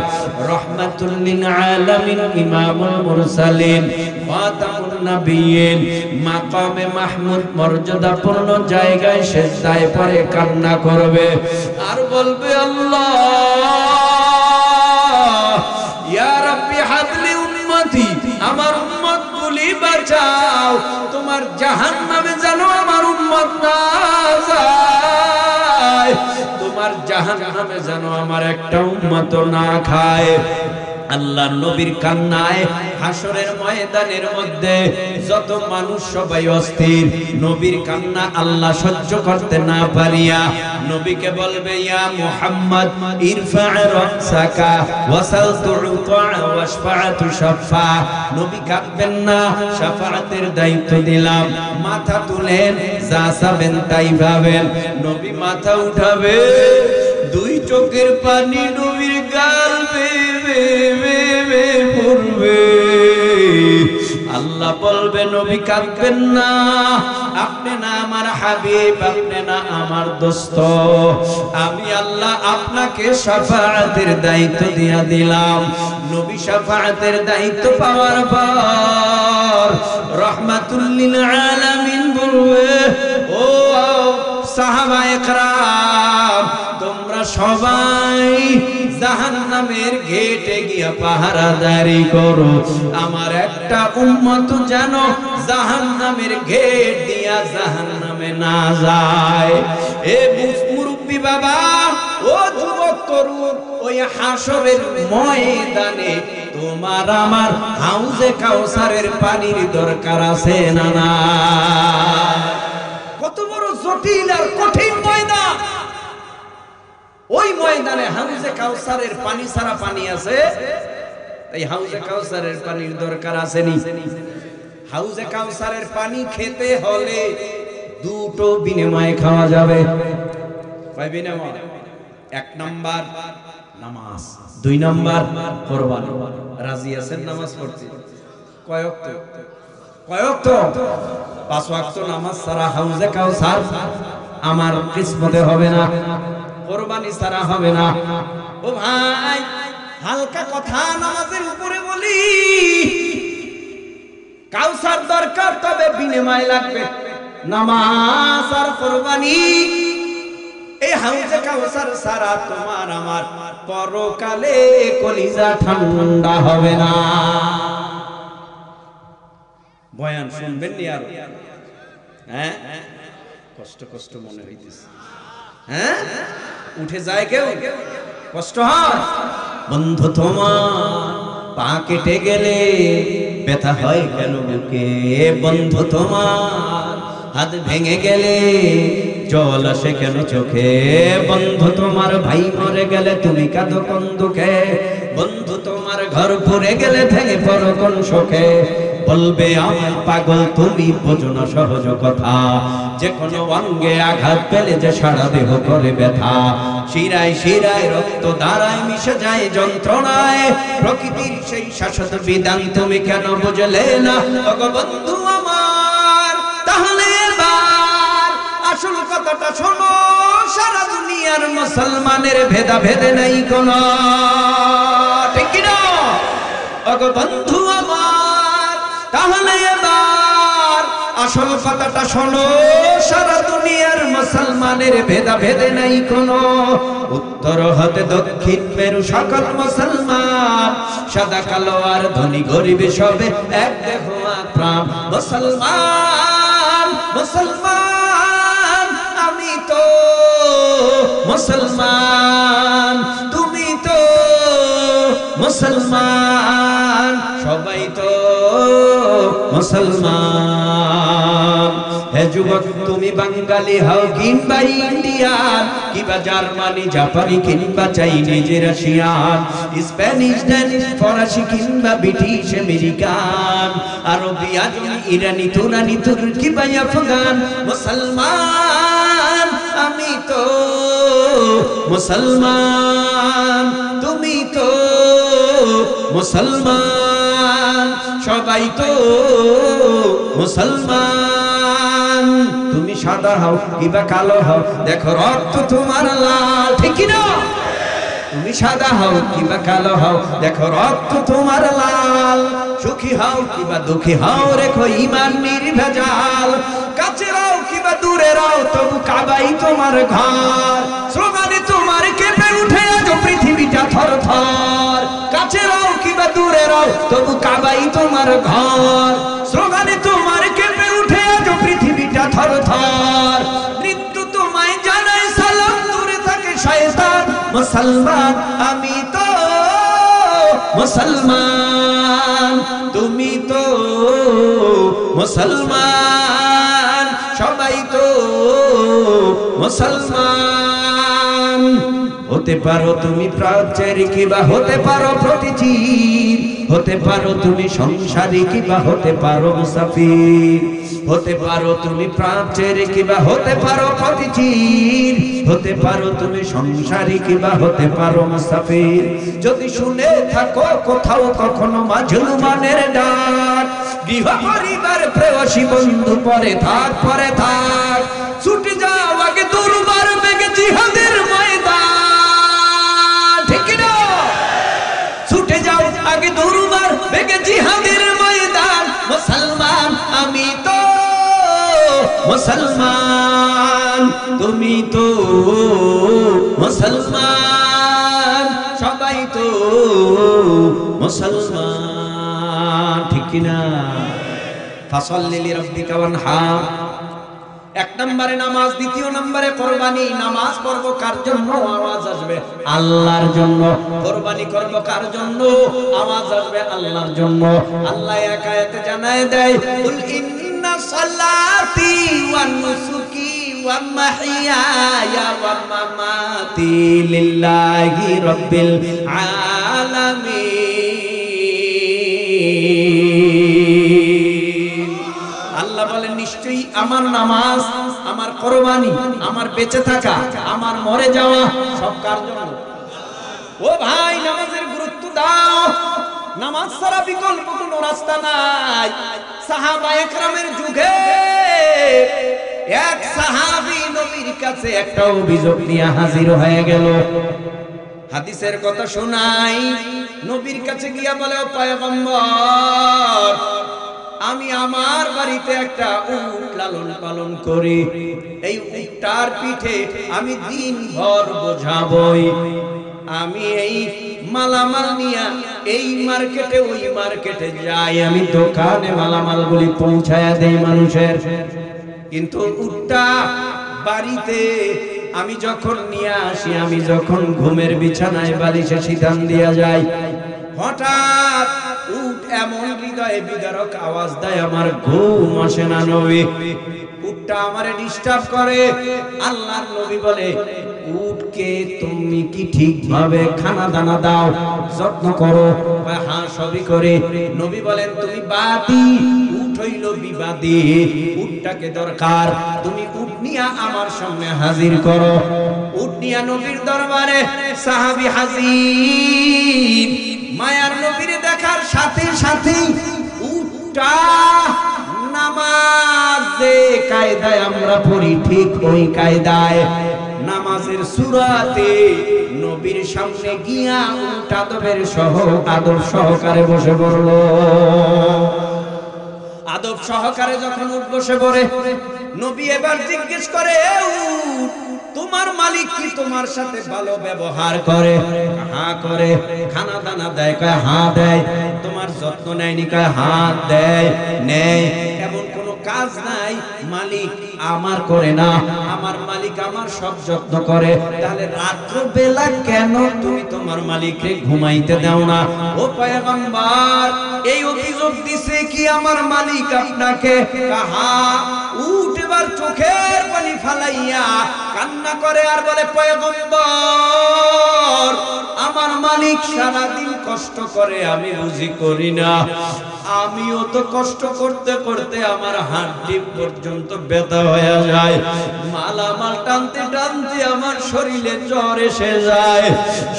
রাহমাতুল লিল আলামিন, ইমামুল মুরসালিন, খাতামুন নবিয়্যিন, মাকামে মাহমুদ মর্যাদাপূর্ণ জায়গায় সিজদায় পড়ে কান্না করবে আর বলবে, আল্লাহ, ইয়া রাব্বি হাবলি উম্মতি, আমার উম্মতগুলি বাঁচাও। তোমার জাহান্নামে যেন আমার উম্মত না যায়, তোমার জাহান্নামে যেন আমার একটা উম্মত না খায়। আল্লাহ নবীর কান্নায় হাসরের ময়দানের মধ্যে যত মানুষ সবাই অস্থির। নবীর কান্না আল্লাহ সহ্য করতে না পারিয়া নবীকে বলবে, ইয়া মুহাম্মদ, ইরফা রাসাকা ওয়াসাল তু'তা ওয়াশফা তুশফা। নবী কাঁদবেন না, শাফাআতের দায়িত্ব দিলাম। মাথা তুলেন, যা চাবেন তাই পাবেন। নবী মাথা উঠাবে, দুই চোখের পানি নবীর গাল বেয়ে পড়বে। আল্লাহ বলবে, নবী কাঁদবেন না, আপনি না আমার হাবিব, আপনি না আমার দোস্ত। আমি আল্লাহ আপনাকে শাফাআতের দায়িত্ব দিয়া দিলাম। নবী শাফাআতের দায়িত্ব পাওয়ার পর রাহমাতুল লিল আলামিন বলবে, ও সাহাবায়ে কেরাম তোমরা সবাই জাহান্নামের গেটে গিয়া পাহারাদারি করো, আমার একটা উম্মত যেন জাহান্নামের গেট দিয়া জাহান্নামে না যায়। এ মুরব্বি বাবা, ও যুবক তরুণ, ওই হাসরের ময়দানে তোমার আমার হাউজে কাউসারের পানির দরকার আছে না না? কত বড় জটিল আর কঠিন ময়দান! ওই ময়দানে হাউজে কাউসারের পানি ছাড়া পানি আছে, এই হাউজে কাউসারের পানির দরকার আছে নি? হাউজে কাউসারের পানি খেতে হলে দুটো বিনিময়ে খাওয়া যাবে। কয় বিনিময়? এক নাম্বার নামাজ, দুই নাম্বার কুরবানি। রাজি আছেন নামাজ পড়তে? কয় ওয়াক্ত? কয় ওয়াক্ত? 5 ওয়াক্ত নামাজ ছাড়া হাউজে কাউসার আমার কিসমতে হবে না, কুরবানি ছাড়া হবে না। ও ভাই, হালকা কথা নামাজের উপরে বলি, কাউসার দরকার, তবে বিনিময় লাগবে নামাজ আর কুরবানি। এই হাউজে কাউসার ছাড়া তোমার আমার পরকালে কলিজা ঠান্ডা হবে না। বয়ান শুনবেন নি আর? হ্যাঁ, কষ্ট কষ্ট মনে হইতেছে। হ্যাঁ, উঠে যায় কেউ? কষ্ট হয়? বন্ধু তোমার পা কেটে গেলে ব্যথা হয় কেন বুকে? বন্ধু তোমার হাত ভেঙে গেলে জল আসে কেন চোখে? বন্ধু তোমার ভাই মরে গেলে তুমি কাঁদো কোন দুঃখে? বন্ধু তোমার ঘর পুড়ে গেলে ভেঙে পড়ো কোন শোকে? বলবে আমায় পাগল, তুমি বোঝো না সহজ কথা, যে কোনো অঙ্গে আঘাত পেলে যে সারা দেহ করে ব্যথা, শিরায় শিরায় রক্ত ধারায় মিশে যায় যন্ত্রণায়, প্রকৃতির সেই শাশ্বত বিধান তুমি কেন বুঝলে না? ওগো বন্ধু আমার, তাহলে এবার আসল কথাটা শোনো, সারা দুনিয়ার মুসলমানের ভেদা ভেদে নাই কোন, ঠিক কি না? ওগো বন্ধু আমার, তাহলে এবার আসল কথাটা শোনো, সারা দুনিয়ার মুসলমানের ভেদা ভেদে নাই কোন, উত্তর হতে দক্ষিণ মেরু সকল মুসলমান, সাদা কালো আর ধনী গরিব সবে এক দেহ প্রাণ। মুসলমান মুসলমান আমি তো মুসলমান, তুমি তো মুসলমান, সবাই তো মুসলমান। হে যুবক, তুমি বাঙালি হও কিংবা ইন্ডিয়ান, কিংবা জার্মানি জাপানি কিংবা চাইনিজ রাশিয়ান, স্প্যানিশ ড্যানিশ ফরাসি কিংবা ব্রিটিশ আমেরিকান, আরবি আজমি ইরানি তুরানি তুর্কি বা আফগান, মুসলমান আমি তো মুসলমান, তুমি তো মুসলমান, সবাই তো মুসলমান। তুমি সাদা হও কিবা কালো হও, দেখো রক্ত তোমার লাল, ঠিক না? তুমি সাদা হও কিবা কালো হও, দেখো রক্ত তোমার লাল, সুখী হও কিবা দুঃখী হও, রেখো ঈমান নির্ভেজাল, কাছে রাও কিবা দূরে রাও, তবু কাবাই তোমার ঘর, স্লোগানে তোমার কেঁপে উঠে আজ পৃথিবীটা থরথর, কাছে রাও কিবা দূরে রাও, তবু কাবাই তোমার ঘর, স্লোগানে তোমার কেঁপে উঠে আজ পৃথিবীটা থরথর, মৃত্যু তোমায় জানায় সালাম, দূরে থাকে শয়তান। মুসলমান আমি তো মুসলমান, তুমি তো মুসলমান, সবাই তো মুসলমান। হতে পারো তুমি প্রাচ্যের কিবা হতে পারো প্রতিচির, হতে পারো তুমি সংসারী কিবা হতে পারো মুসাফির, হতে পারো তুমি প্রাচ্যের কিবা হতে পারো প্রতিচির, হতে পারো তুমি সংসারী কিবা হতে পারো মুসাফির। যদি শুনে থাকো কোথাও কখনো মাজলুমানের ডাক, গৃহ পরিবার প্রেয়সী বন্ধু পরে থাক, পরে থাক, ছুটে যাও আগে দুর্বার বেগে জিহাদের ময়দান, ঠিক না? ছুটে যাও আগে দুর্বার বেগে জিহাদের ময়দান। মুসলমান আমি তো মুসলমান, তুমি তো মুসলমান, সবাই তো মুসলমান, ঠিক কিনা? ফাসাল্লি লিরাব্বিকা ওয়ানহার। এক নম্বরে নামাজ, দ্বিতীয় নম্বরে কোরবানি। নামাজ পড়ব কার জন্য? আওয়াজ আসবে আল্লাহর জন্য। কোরবানি করব কার জন্য? আওয়াজ আসবে আল্লাহর জন্য। আল্লাহ এক আয়াতে জানায় দেয়, কুল ইন্না সালাতি ওয়া নুসুকি ওয়া মাহইয়ায়া ওয়া মামাতি লিল্লাহি রাব্বিল আলামিন। আল্লাহ বলেন নিশ্চয়ই আমার নামাজ, আমার কোরবানি, আমার বেঁচে থাকা, আমার মরে যাওয়া সব কার জন্য? ও ভাই, নামাজের গুরুত্ব দাও। নামাজ ছাড়া বিকল্প কোনো রাস্তা নাই। সাহাবায়ে কেরামের যুগে এক সাহাবী নবীর কাছে একটা অভিযোগ নিয়ে হাজির হয়ে গেল। হাদিসের কথা শোনাই। নবীর কাছে গিয়া বলে, ও পয়গম্বর, আমি আমার বাড়িতে একটা উট লালন পালন করি। এই উটটার পিঠে আমি দিনভর বোঝাবই। আমি এই মালামাল নিয়ে এই মার্কেটে ওই মার্কেটে যাই, আমি দোকানে মালামালগুলি পৌঁছায়া দেই মানুষের। কিন্তু উটটা বাড়িতে আমি যখন নিয়ে আসি, আমি যখন ঘুমের বিছানায় বালিশে সিঁথান দিয়া যাই, হঠাৎ উট এমন হৃদয়ে বিদারক আওয়াজ দেয়, আমার ঘুম আসে না নবী। উটটা আমারে ডিস্টার্ব করে। আল্লাহর নবী বলে, উটকে তুমি কি ঠিকভাবে খানা দানা দাও, যত্ন করো? হ্যাঁ, সবই করে। নবী বলেন, তুমি বাদী, উট হইল বিবাদী। উটটাকে দরকার তুমি উট নিয়া আমার সামনে হাজির করো। উট নিয়া নবীর দরবারে সাহাবী হাজির। মায়ার নবীরে দেখার সাথে সাথে উটটা নামাজে কায়দায় আমরা পড়ি, ঠিক ওই কায়দায় নামাজের সূরাতে নবীর সামনে গিয়া উট আদবের আদব সহকারে বসে পড়ল। আদব সহকারে যখন উট বসে পড়ে, নবী এবার জিজ্ঞেস করে, উট, তোমার মালিক কি তোমার সাথে ভালো ব্যবহার করে? হ্যাঁ করে। খানা দানা দেয়? কয় হ্যাঁ দেয়। তোমার যত্ন নেয়নি? কয় হ্যাঁ দেয়, নেয়। এমন কোন কাজ নাই মালিক আমার করে না। আমার মালিক আমার সব যত্ন করে। তাহলে রাত্র বেলা কেন তুমি তোমার মালিককে ঘুমাইতে দাও না? ও পয়গম্বর, এই অভিযোগ দিছে কি আমার মালিক আপনাকে? হ্যাঁ। উট এবার চোখের পানি ফালাইয়া কান্না করে আর বলে, পয়গম্বর, আমার মালিক সারাদিন কষ্ট করে, আমি বুঝি করি না। আমিও তো কষ্ট করতে করতে আমার হাড়টি পর্যন্ত ব্যথা হয়ে যায়। মালামাল টানতে টানতে আমার শরীরে জ্বর এসে যায়।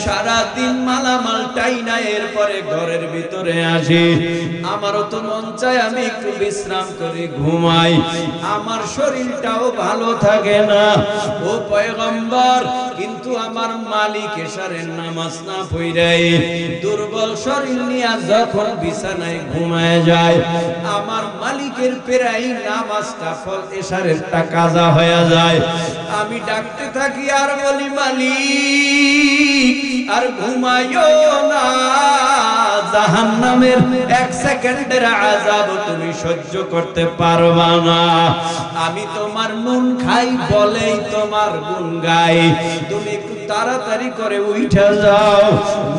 সারাদিন মালামাল টাইনা এরপরে ঘরের ভিতরে আসি। আমারও তো মন চায় আমি একটু বিশ্রাম করে ঘুমাই। আমার শরীরটাও ভালো থাকে না। ও পয়গম্বর, কিন্তু আমার মালিক এশারের নামাজ না পড়াই দুর্বল শরীর নিয়ে যখন বিছানায় ঘুমায় যায়, আমার মালিকের প্রায় নামাজটা ফল এশারেরটা কাজা হয়ে যায়। আমি ডাকতে থাকি আর বলি, মালিক আর ঘুমাইও না, জাহান্নামের 1 সেকেন্ডের আযাব তুমি সহ্য করতে পারবা না। আমি তোমার নুন খাই বলেই তোমার গুণ গাই। তুমি একটু তাড়াতাড়ি করে উঠে যাও,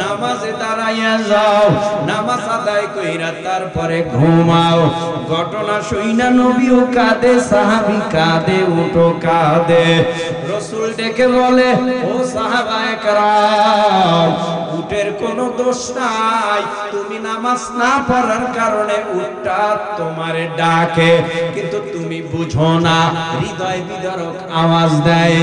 নামাজে দাঁড়াইয়া যাও, নামাজ আদায় কইরা তারপরে ঘুমাও। ঘটনা শুইনা নবীও কাঁদে, সাহাবী কাঁদে, উটও কাঁদে। রাসূল ডেকে বলে, ও সাহাবায়ে কেরাম, উটের কোনো দোষ নাই। তুমি নামাজ না পড়ার কারণে উটটা তোমারে ডাকে, কিন্তু তুমি বুঝো না, হৃদয় বিদারক আওয়াজ দেয়।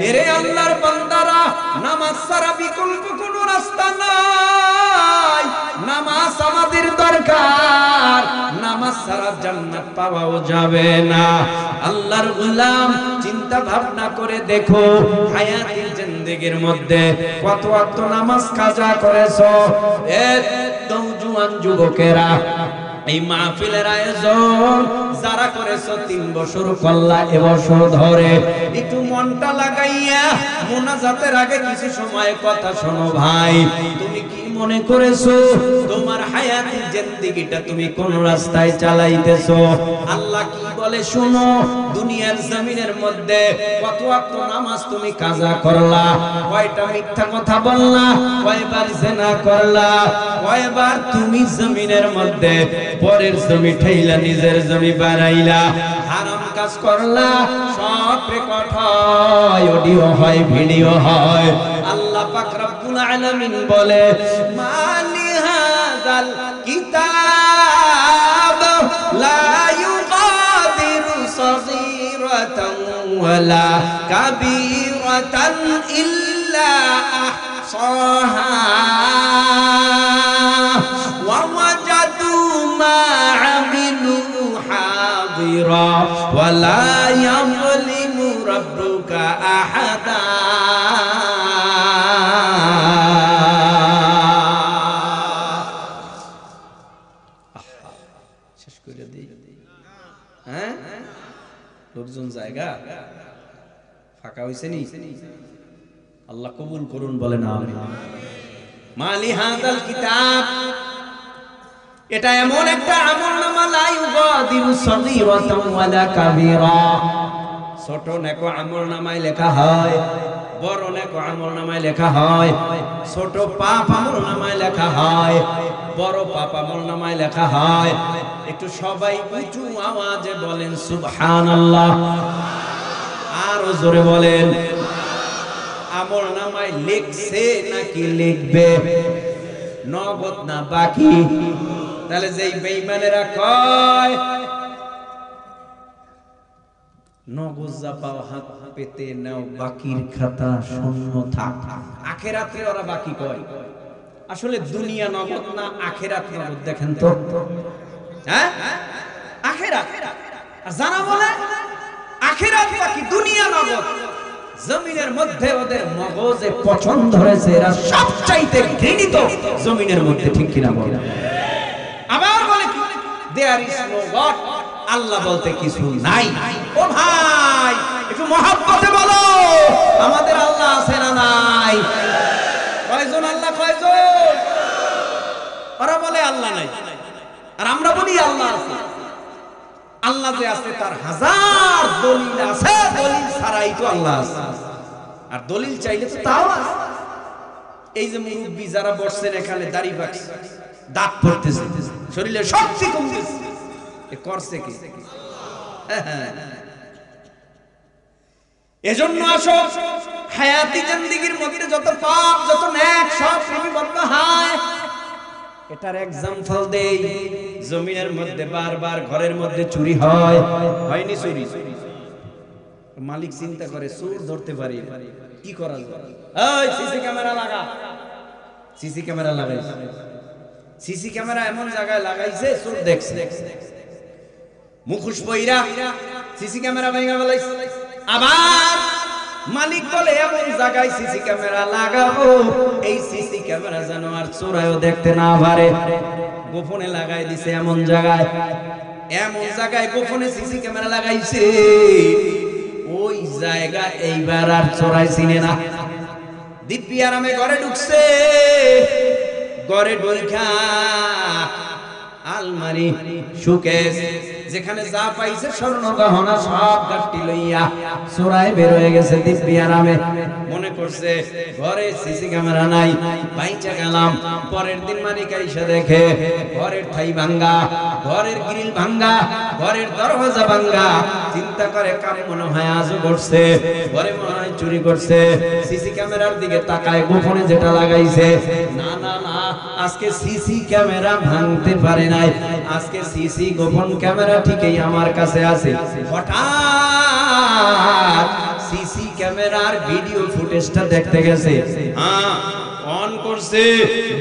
এরে আল্লাহর বান্দারা, নামাজ ছাড়া বিকল্প কোনো রাস্তা নাই। নামাজ আমাদের দরকার। নামাজ ছাড়া জান্নাত পাওয়াও যাবে না। আল্লাহর গোলাম, চিন্তা ভাবনা করে দেখো, হায়াতের জিন্দেগির মধ্যে কত ওয়াক্ত নামাজ কাজা করেছো? এ নওজোয়ান যুবকেরা, এই মাহফিলের আয়োজন যারা করেছো 3 বছর করলা, এবছর ধরে একটু মনটা লাগাইয়া মুনাজাতের আগে কিছু সময় কথা শোনো ভাই। তুমি কি মনে করেছো তোমার হায়াতি জিন্দেগিটা তুমি কোন রাস্তায় চালাইতেছো? আল্লাহ কি বলে শুনো, দুনিয়ার জমিনের মধ্যে কত ওয়াক্ত নামাজ তুমি কাজা করলা, কয়টা মিথ্যা কথা বললা, কয়বার জিনা করলা, কয়বার তুমি জমিনের মধ্যে পরের জমি ঠেইলা নিজের জমি বানাইলা, হারাম কাজ করলা, সব রেকর্ড হয়, অডিও হয়, ভিডিও হয়। আল্লাহ পাক রব্বুল আলামিন বলে মালি হাযাল কিতাব লা ইউগাদিরু সগীরাতান ওয়ালা কাবীরাতান ইল্লা আহসাহা ওয়া ওয়াজাদু মা আমিলু হাদিরা ওয়ালা ইয়াযলিমু রাব্বুকা আহাদা। শেষ করে দেই, হ্যাঁ লোকজন জায়গা ফাঁকা হইছে নি? আল্লাহ কবুল করুন, বলেন আমিন। মালি হাযাল কিতাব, এটা এমন একটা আমলনামা লা ইউগাদিরু সগীরাতান ওয়ালা কাবীরা, ছোট নেকো আমলনামায় লেখা হয়, বড় নেকো আমলনামায় লেখা হয়, ছোট পাপ আমলনামায় লেখা হয়, বড় পাপ আমলনামায় লেখা হয়। একটু সবাই উঁচু আওয়াজে বলেন সুবহানাল্লাহ, আর জোরে বলেন। আমলনামায় লিখছে নাকি লিখবে? নগদ না বাকি? তাহলে যেই বেঈমানেরা কয় নগদ যা পাও হাত পেতে নাও, বাকির খাতা শূন্য থাক, আখিরাতে ওরা বাকি কয়। আসলে দুনিয়া নগদ না আখিরাত নগদ? দেখেন তো, হ্যাঁ আখিরাত। আর যারা বলে আখিরাত বাকি দুনিয়া নগদ, জমিনের মধ্যে ওদের মগজে পছন্দ হয়েছে, এরা সবচাইতে ঘৃণিত জমিনের মধ্যে, ঠিক কিনা বলে? আবার বলে কি দেয়ার ইজ নো গড, আল্লাহ বলতে কিছু নাই। ও ভাই একটু মহব্বতে বলো আমাদের আল্লাহ আছে না নাই? কয়জন আল্লাহ, কয়জন? ওরা বলে আল্লাহ নাই, আর আমরা বলি আল্লাহ আছে। আল্লাহ যে আছে তার হাজার দলিল আছে, দলিল ছাড়াই তো আল্লাহ আছে, আর দলিল চাইলে তো তাও আছে। এই যে মুরব্বি যারা বসছেন এখানে, দাড়ি বাঁকছে, দাঁত পড়তেছে, শরীরে শক্তি কমতেছে, এ করছে কি? এজন্য আসো হায়াতি জিন্দেগির মধ্যে যত পাপ যত নেক সব লিপিবদ্ধ হয়। এটার एग्जांपल দেই, জমিনের মধ্যে বারবার ঘরের মধ্যে চুরি হয়, হয়নি চুরি? মালিক চিন্তা করে চোর ধরতে পারি, কি করা যায়? এই সিসি ক্যামেরা লাগা, সিসি ক্যামেরা লাগাইছে, সিসি ক্যামেরা এমন জায়গায় লাগাইছে চোর দেখছে, মুখোশ পইরা সিসি ক্যামেরা ভাঙা ফেলাইছে। আবার মালিক বলে এমন জায়গায় সিসি ক্যামেরা লাগাবো এই সিসি ক্যামেরা যেন আর চোরাইও দেখতে না পারে, গোপনে লাগাই দিছে এমন জায়গায়, এমন জায়গায় গোপনে সিসি ক্যামেরা লাগাইছে, ওই জায়গা এইবার আর চোরাই চিনে না। দিব্যি আরামে ঘরে ঢুকছে, ঘরে ঢুকা আলমারি শোকেস যেখানে যা পাইছে স্বর্ণ গহনা সব গাটি লইয়া চোরাই বের হয়ে গেছে। দিব্যি আরামে মনে করছে ঘরে সিসি ক্যামেরা নাই, বাইচা গেলাম। পরের দিন মালিক আইসা দেখে ঘরের ঠাই ভাঙ্গা, ঘরের গ্রিল ভাঙ্গা, ঘরের দরওয়াজা ভাঙ্গা। চিন্তা করে কাম মনে হয় আজও করছে, ঘরে মনে হয় চুরি করছে। সিসি ক্যামেরার দিকে তাকায়, গোপনে যেটা লাগাইছে, না না না, আজকে সিসি ক্যামেরা ভাঙতে পারে নাই, আজকে সিসি গোপন ক্যামেরা ঠিকই আমার কাছে আছে। হঠাৎ সিসি ক্যামেরার ভিডিও ফুটেজটা দেখতে গেছে, হ্যাঁ অন করছে,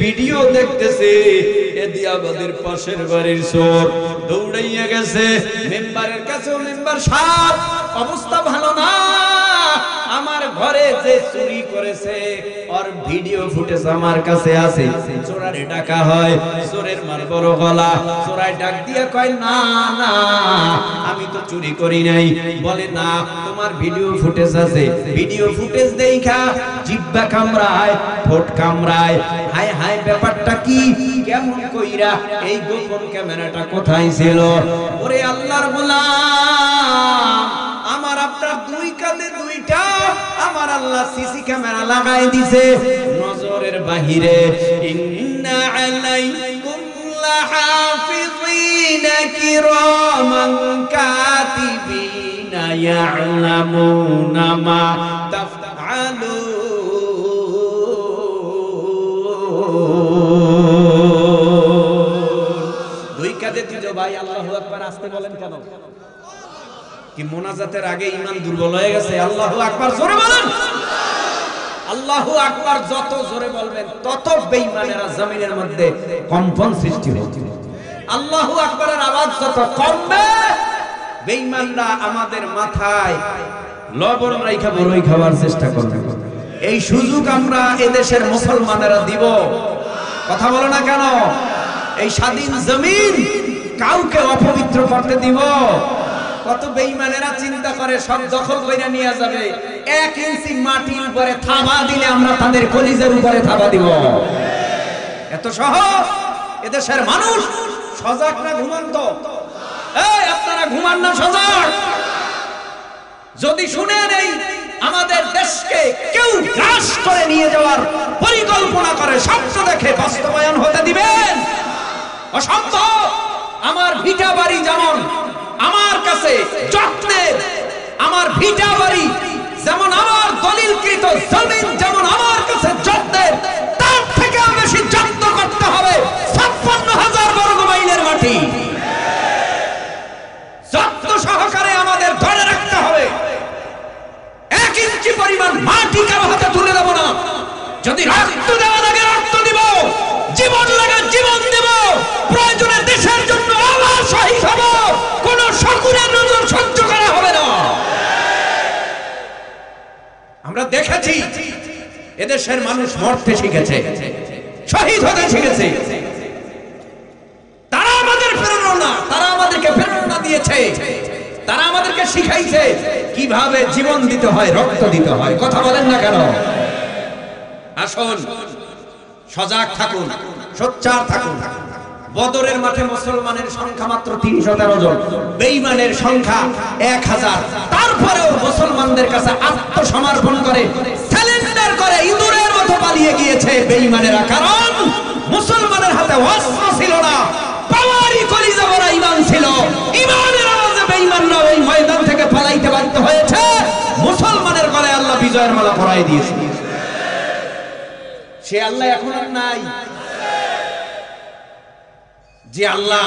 ভিডিও দেখতেছে। এদিয়াবাদের পাশের বাড়ির চোর দৌড়াইয়া গেছে মেম্বারের কাছে। মেম্বার সাহেব, অবস্থা ভালো না, আমার ঘরে যে চুরি করেছে ওর ভিডিও ফুটেজ আমার কাছে আছে। চোরারে ডাকা হয়, চোরের মার বড় গলা, চোরাই ডাক দিয়ে কয় না না আমি তো চুরি করি নাই। বলে না তোমার ভিডিও ফুটেজ আছে। ভিডিও ফুটেজ দেখা জিহ্বা কামড়ায়, ঠোঁট কামড়ায়। হায় হায় ব্যাপারটা কি, কেমন কইরা এই গোপন ক্যামেরাটা কোথায় ছিল? ওরে আল্লাহর গোলাম, আমার আপনার দুই কাঁধে দুইটা আমার আল্লাহ সিসি ক্যামেরা লাগাই দিছে নজরের বাহিরে। ইন্না আলাইকুম লাহাফিযিনা কিরামান কাতিবিনা ইয়ালামুনা মা তাফআলুন। দুই কাঁধে দুটো ভাই, আল্লাহু আকবার আসতে বলেন কেন? কি মোনাজাতের আগে ঈমান দুর্বল হয়ে গেছে? আল্লাহু আকবার জোরে বলেন। আল্লাহু আকবার যত জোরে বলবেন তত বেঈমানেরা জমিনের মধ্যে কম্পন সৃষ্টি হবে। আল্লাহু আকবারের আওয়াজ যত কমবে বেঈমানরা আমাদের মাথায় লবণ রাইখা বড়ই খাওয়ার চেষ্টা করবে। এই সুযোগ আমরা এদেশের মুসলমানেরা দিব। কথা বলো না কেন? এই স্বাধীন জমিন কাউকে অপবিত্র করতে দিব? কত বেঈমানেরা চিন্তা করে সব দখল কইরা নিয়ে যাবে। 1 ইঞ্চি মাটির উপরে থাবা দিলে আমরা তাদের কলিজার উপরে থাবা দিব। এত সহজ? এদেশের মানুষ সজাগ না ঘুমন্ত? এই আপনারা ঘুমান না সজাগ? যদি শুনেন এই আমাদের দেশকে কেউ গ্রাস করে নিয়ে যাওয়ার পরিকল্পনা করে, স্বপ্ন দেখে, বাস্তবায়ন হতে দিবেন? অসম্ভব। আমার ভিটা বাড়ি যেমন আমার কাছে যত্নের, আমার ভিটা বাড়ি যেমন আমার দলিলকৃত জমিন যেমন আমার কাছে যত্নের, তার থেকে বেশি যত্ন করতে হবে 56,000 বর্গ মাইলের মাটি। যত্ন সহকারে আমাদের ধরে রাখতে হবে। 1 ইঞ্চি পরিমাণ মাটি কারো হাতে তুলে দেব না। যদি রক্ত দেওয়া লাগে রক্ত দিব, জীবন লাগে জীবন দেব, প্রয়োজনে দেশের জন্য আবার শহীদ হব। কোন শকুনের নজর সহ্য করা হবে না। আমরা দেখেছি এদেশের মানুষ মরতে শিখেছে, শহীদ হতে শিখেছে। তারা আমাদের প্রেরণা, তারা আমাদেরকে প্রেরণা দিয়েছে, তারা আমাদেরকে শিখাইছে কিভাবে জীবন দিতে হয়, রক্ত দিতে হয়। কথা বলেন না কেন? আসুন সজাগ থাকুন, সোচ্চার থাকুন। বদরের মাঠে মুসলমানের সংখ্যা মাত্র 313 জন, বেঈমানের সংখ্যা 1000। তারপরেও মুসলমানদের কাছে আত্মসমর্পণ করে, সারেন্ডার করে ইঁদুরের মতো পালিয়ে গিয়েছে বেঈমানেরা। কারণ মুসলমানের হাতে অস্ত্র ছিল না, পাওয়ারই কলিজা ভরা ঈমান ছিল। ঈমানের আওয়াজে বেঈমানরা ওই ময়দান থেকে পালাইতে বাধ্য হয়েছে। মুসলমানের গলায় আল্লাহ বিজয়ের মালা পরাই দিয়েছে। সে আল্লাহ এখন আর নাই। যে আল্লাহ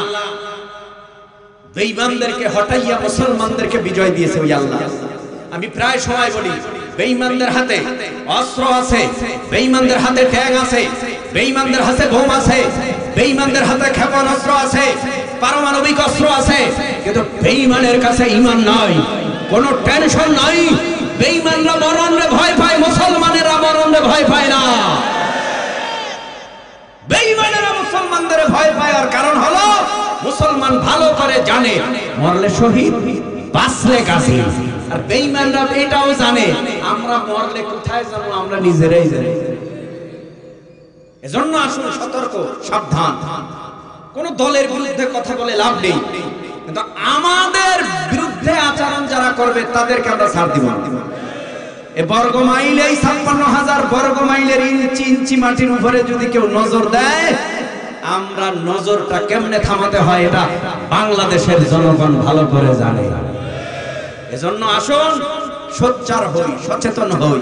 বেঈমানদেরকে হটাইয়া মুসলমানদেরকে বিজয় দিয়েছে, ওই আল্লাহ। আমি প্রায় সময় বলি বেঈমানদের হাতে অস্ত্র আছে, বেঈমানদের হাতে ট্যাং আছে, বেঈমানদের হাতে বোম আছে, বেঈমানদের হাতে ক্ষেপণাস্ত্র আছে, পারমাণবিক অস্ত্র আছে, কিন্তু বেঈমানের কাছে ঈমান নাই, কোনো টেনশন নাই। বেঈমানরা মরণে ভয় পায়, মুসলমানেরা মরণে ভয় পায় না। বেঈমানেরা মুসলমানদের ভয় পায়, আর কারণ হলো মুসলমান ভালো করে জানে মরলে শহীদ, বাঁচলে গাজী। আর বেঈমানরা এটাও জানে আমরা মরলে কোথায় যাবো আমরা নিজেরাই জানি। এজন্য আসুন সতর্ক, সাবধান। কোন দলের বিরুদ্ধে কথা বলে লাভ নেই, কিন্তু আমাদের বিরুদ্ধে আচরণ যারা করবে তাদেরকে আমরা ছাড় দিব না। এই বর্গ মাইল, এই 56,000 বর্গ মাইলের ইঞ্চি ইঞ্চি মাটির উপরে যদি কেউ নজর দেয়, আমরা নজরটা কেমনে থামাতে হয় এটা বাংলাদেশের জনগণ ভালো করে জানে। এজন্য আসুন সোচ্চার হই, সচেতন হই।